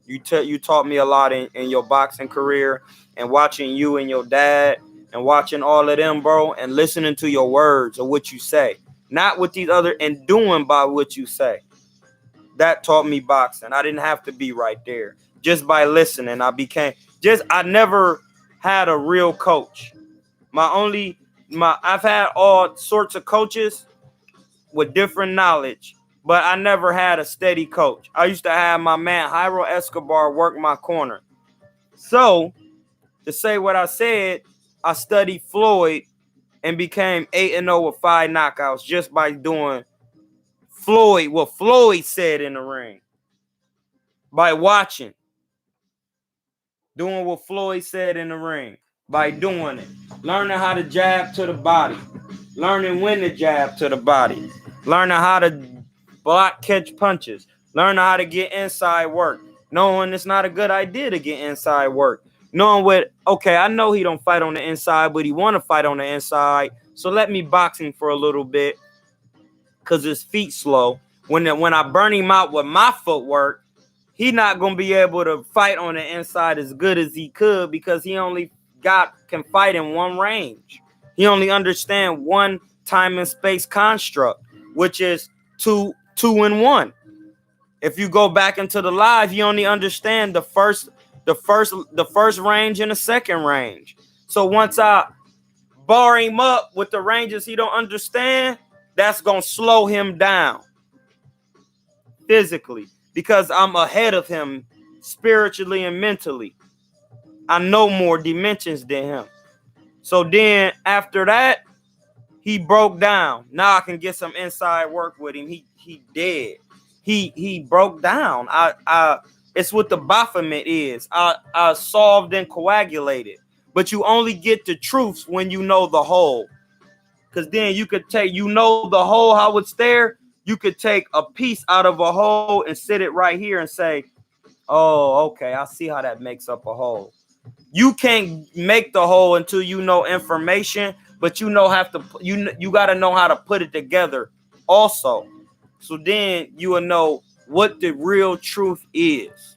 You taught me a lot in your boxing career, and watching you and your dad and watching all of them, bro, and listening to your words or what you say. Not with these other, and doing by what you say. That taught me boxing. I didn't have to be right there. Just by listening, I never had a real coach. I've had all sorts of coaches with different knowledge, but I never had a steady coach. I used to have my man Jairo Escobar work my corner. So, to say what I said, I studied Floyd and became 8-0 with 5 knockouts just by doing what Floyd said in the ring. By watching. Doing what Floyd said in the ring. By doing it. Learning how to jab to the body. Learning when to jab to the body. Learning how to block, catch punches. Learning how to get inside work. Knowing it's not a good idea to get inside work. Knowing I know he don't fight on the inside, but he want to fight on the inside. So let me box him for a little bit because his feet slow. When I burn him out with my footwork, he not going to be able to fight on the inside as good as he could because he only can fight in one range. He only understand one time and space construct, which is two and one. If you go back into the live, you only understand the first range and the second range. So once I bar him up with the ranges he don't understand, that's gonna slow him down physically, because I'm ahead of him spiritually and mentally. I know more dimensions than him. So then after that, he broke down. Now I can get some inside work with him. He dead. He broke down. It's what the Baphomet is. I solved and coagulated. But you only get the truths when you know the whole. Because then you could take, you know the whole, how it's there. You could take a piece out of a whole and sit it right here and say, oh, okay, I see how that makes up a whole. You can't make the whole until you know information, but you got to know how to put it together also. So then you will know what the real truth is.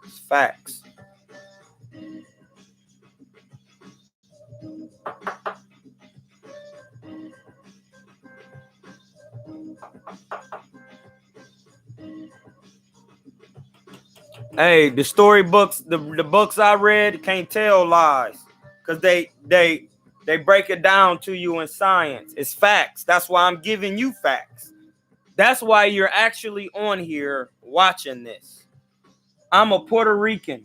It's facts. Hey, the storybooks, the books I read can't tell lies, because they break it down to you in science. It's facts. That's why I'm giving you facts. That's why you're actually on here watching this. I'm a Puerto Rican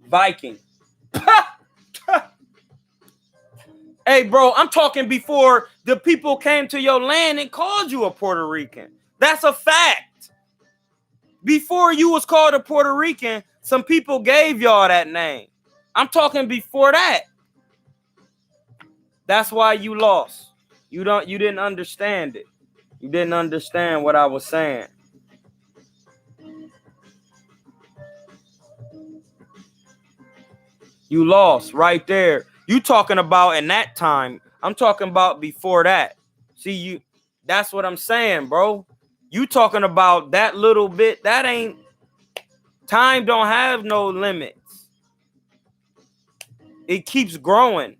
Viking. Hey, bro, I'm talking before the people came to your land and called you a Puerto Rican. That's a fact. Before you was called a Puerto Rican, some people gave y'all that name. I'm talking before that. That's why you lost. You didn't understand it. You didn't understand what I was saying. You lost right there. You talking about in that time. I'm talking about before that. See, that's what I'm saying, bro. You talking about that little bit. That ain't, time don't have no limits. It keeps growing.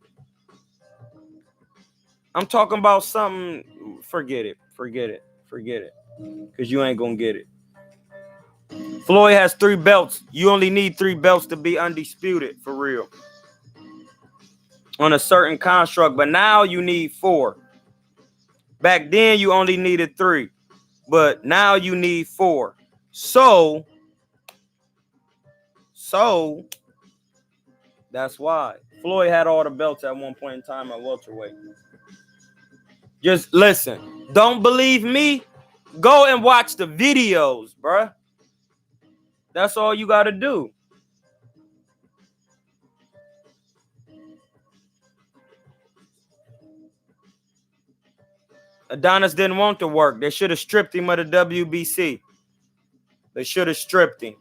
I'm talking about something. Forget it. Because you ain't gonna get it. Floyd has 3 belts. You only need 3 belts to be undisputed, for real. On a certain construct, but now you need 4. Back then you only needed 3, but now you need 4. So that's why Floyd had all the belts at one point in time at welterweight. Just listen. Don't believe me? Go and watch the videos, bruh. That's all you got to do. Adonis didn't want to work. They should have stripped him of the WBC. They should have stripped him.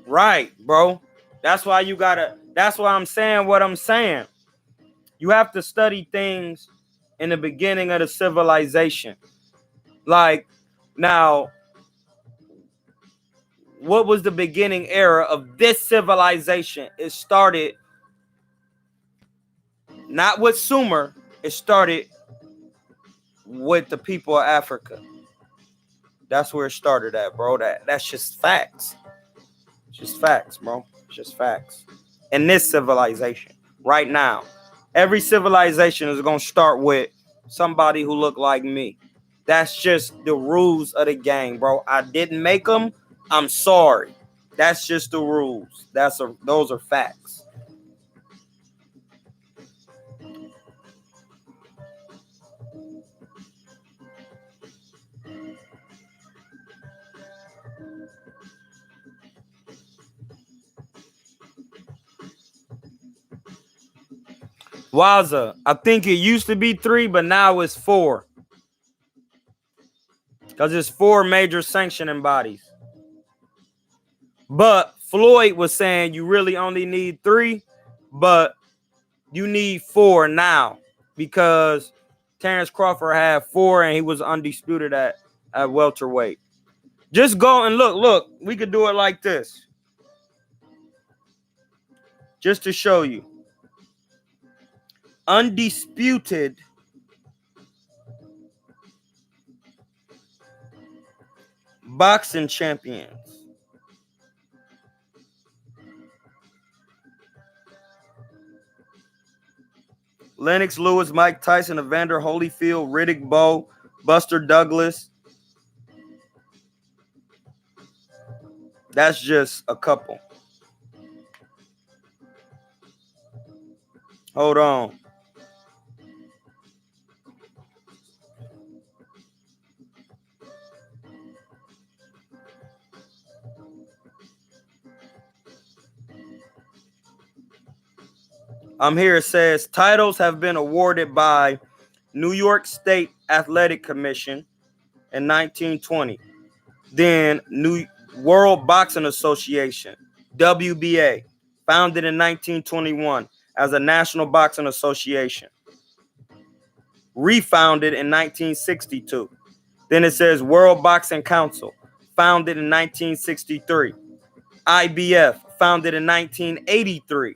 Right, bro. That's why I'm saying what I'm saying. You have to study things in the beginning of the civilization. Like, now, what was the beginning era of this civilization? It started not with Sumer. It started with the people of Africa. That's where it started at, bro. That's just facts. It's just facts, bro. It's just facts. In this civilization, right now, every civilization is going to start with somebody who look like me. That's just the rules of the game, bro. I didn't make them. I'm sorry. That's just the rules. Those are facts. Waza, I think it used to be 3, but now it's 4. because it's 4 major sanctioning bodies. But Floyd was saying you really only need 3, but you need 4 now because Terrence Crawford had 4 and he was undisputed at welterweight. Just go and look. Look, we could do it like this. Just to show you. Undisputed boxing champions. Lennox Lewis, Mike Tyson, Evander Holyfield, Riddick Bowe, Buster Douglas. That's just a couple. Hold on. Here it says titles have been awarded by New York State Athletic Commission in 1920. Then New World Boxing Association, WBA, founded in 1921 as a national boxing association. Refounded in 1962. Then it says World Boxing Council, founded in 1963. IBF, founded in 1983.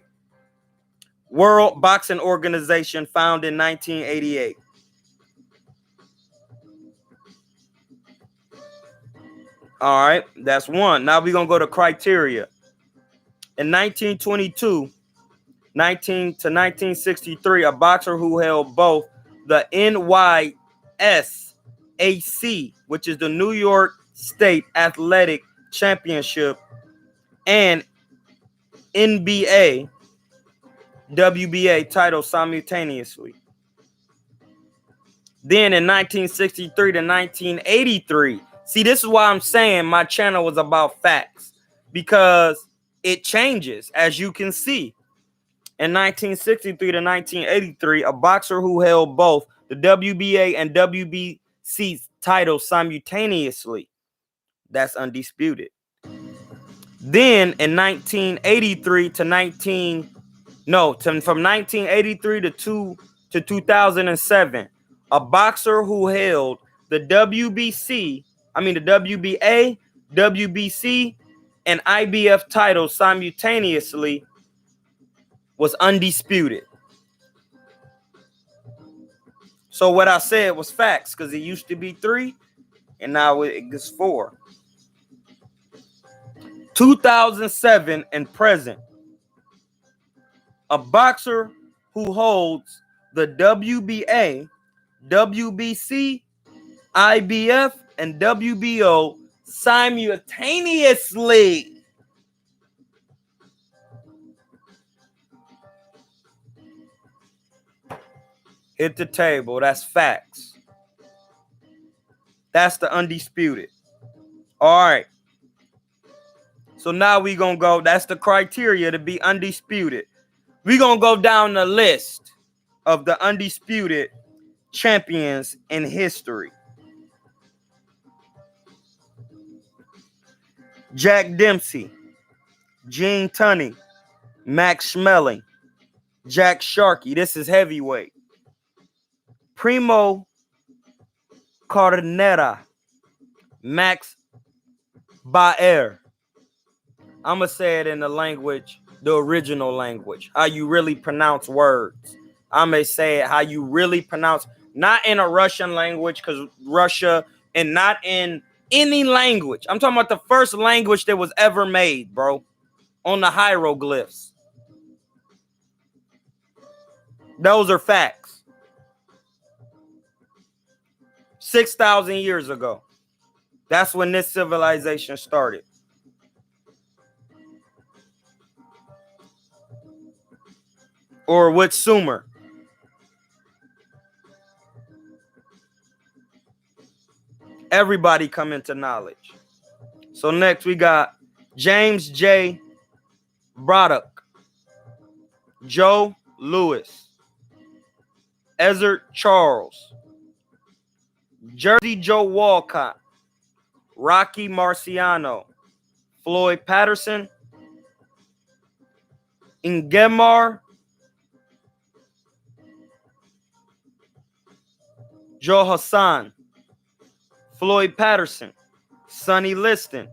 World Boxing Organization, founded in 1988. All right, that's one. Now we're going to go to criteria. In 1922, 19 to 1963, a boxer who held both the NYSAC, which is the New York State Athletic Championship, and NBA, WBA title simultaneously. Then in 1963 to 1983, see, this is why I'm saying my channel was about facts, because it changes, as you can see. In 1963 to 1983, a boxer who held both the WBA and WBC titles simultaneously. That's undisputed. Then in 1983 to from 1983 to 2007, a boxer who held the WBA, WBC, and IBF titles simultaneously was undisputed. So what I said was facts, because it used to be 3 and now it gets 4. 2007 and present, a boxer who holds the WBA, WBC, IBF, and WBO simultaneously. Hit the table. That's facts. That's the undisputed. All right. So now we're going to go. That's the criteria to be undisputed. We're going to go down the list of the undisputed champions in history. Jack Dempsey, Gene Tunney, Max Schmeling, Jack Sharkey. This is heavyweight. Primo Carnera, Max Baer. I'm going to say it in the language, the original language, how you really pronounce words. I'm going to say it how you really pronounce, not in a Russian language, because Russia, and not in any language. I'm talking about the first language that was ever made, bro, on the hieroglyphs. Those are facts. 6,000 years ago. That's when this civilization started. Or with Sumer. Everybody come into knowledge. So next we got James J. Braddock, Joe Louis, Ezzard Charles, Jersey Joe Walcott, Rocky Marciano, Floyd Patterson, Ingemar, Joe Hassan, Floyd Patterson, Sonny Liston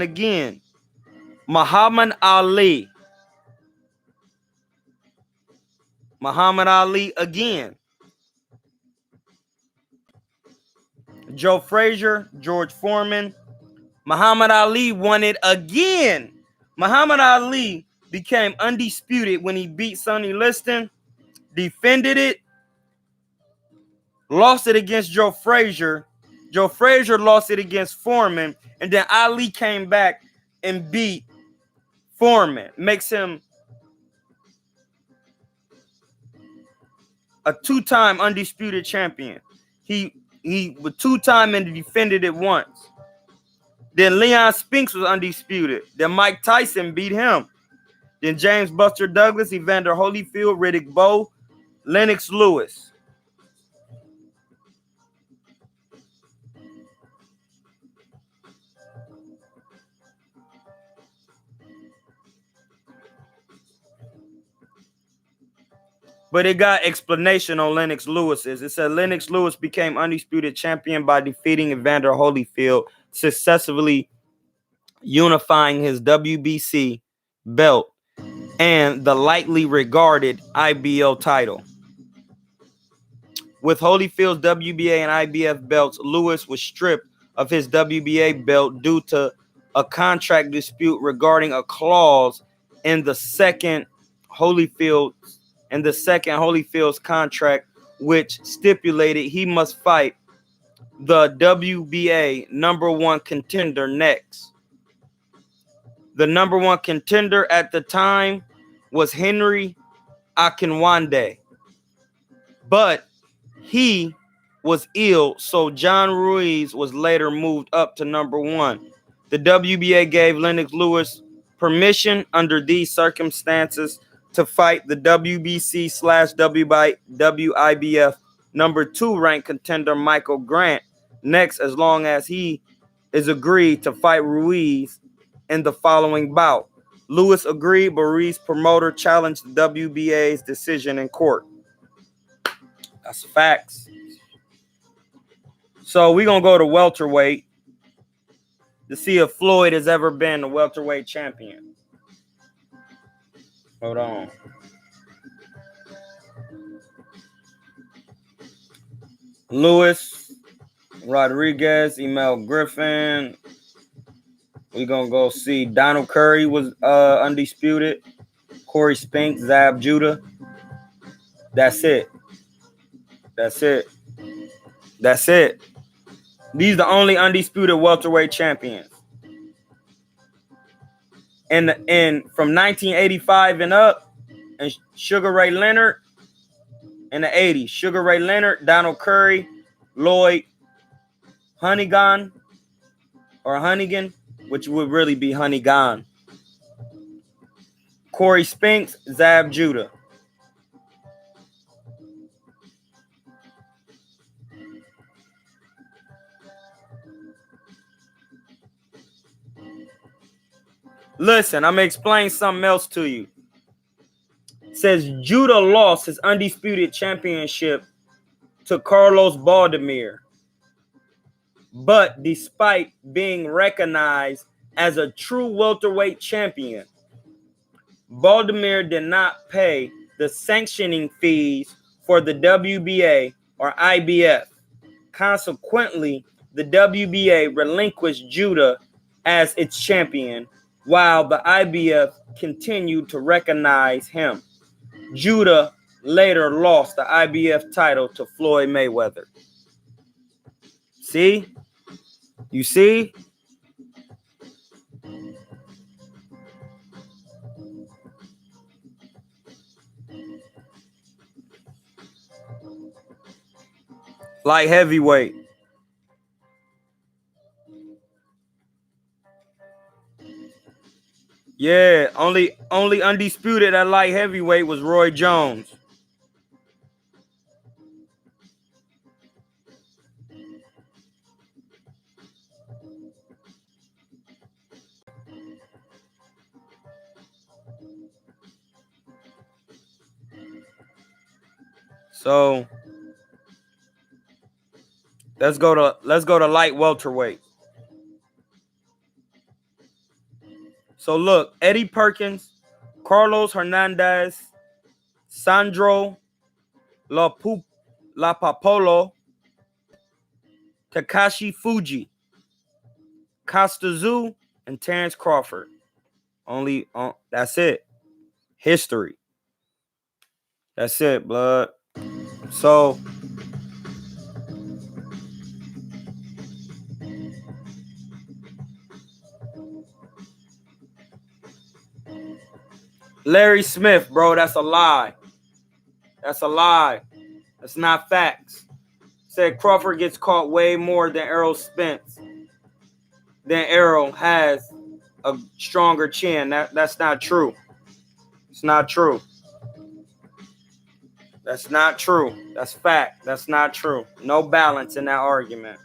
again, Muhammad Ali again, Joe Frazier, George Foreman. Muhammad Ali won it again. Muhammad Ali became undisputed when he beat Sonny Liston, defended it, lost it against Joe Frazier. Joe Frazier lost it against Foreman, and then Ali came back and beat Foreman. Makes him a two-time undisputed champion. He was two-time and defended it once. Then Leon Spinks was undisputed. Then Mike Tyson beat him. Then James Buster Douglas, Evander Holyfield, Riddick Bowe, Lennox Lewis. But it got explanation on Lennox Lewis's. It said Lennox Lewis became undisputed champion by defeating Evander Holyfield, successfully unifying his WBC belt and the lightly regarded IBO title. With Holyfield's WBA and IBF belts, Lewis was stripped of his WBA belt due to a contract dispute regarding a clause in the second Holyfield's contract, which stipulated he must fight the WBA number one contender next. The number one contender at the time was Henry Akinwande, but he was ill, so John Ruiz was later moved up to number one. The WBA gave Lennox Lewis permission under these circumstances to fight the WBC/WIBF number two ranked contender Michael Grant next, as long as he is agreed to fight Ruiz in the following bout. Lewis agreed, but Ruiz's promoter challenged the WBA's decision in court. That's facts. So we're going to go to welterweight to see if Floyd has ever been a welterweight champion. Hold on. Lewis, Rodriguez, Emil Griffin. We're going to go see Donald Curry was undisputed. Corey Spinks, Zab Judah. That's it. These are the only undisputed welterweight champions. And from 1985 and up, and Sugar Ray Leonard in the 80s. Sugar Ray Leonard, Donald Curry, Lloyd Honeyghan, which would really be Honeyghan. Corey Spinks, Zab Judah. Listen, I'm going to explain something else to you. It says Judah lost his undisputed championship to Carlos Baldomir. But despite being recognized as a true welterweight champion, Baldomir did not pay the sanctioning fees for the WBA or IBF. Consequently, the WBA relinquished Judah as its champion, while the IBF continued to recognize him. Judah later lost the IBF title to Floyd Mayweather. See? You see? Light heavyweight. Yeah, only undisputed at light heavyweight was Roy Jones. So let's go to light welterweight. So look, Eddie Perkins, Carlos Hernandez, Sandro Lapapolo, Takashi Fuji, Costa and Terrence Crawford. That's it. History. That's it, blood. So Larry Smith, bro, that's a lie. That's a lie. That's not facts. Said Crawford gets caught way more than Errol Spence. Then Errol has a stronger chin. That's not true. It's not true. That's not true. That's fact. That's not true. No balance in that argument.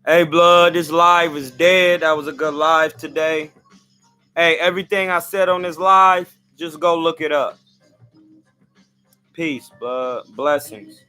Hey, blood, this live is dead. That was a good live today. Hey, everything I said on this live, just go look it up. Peace, blood. Blessings.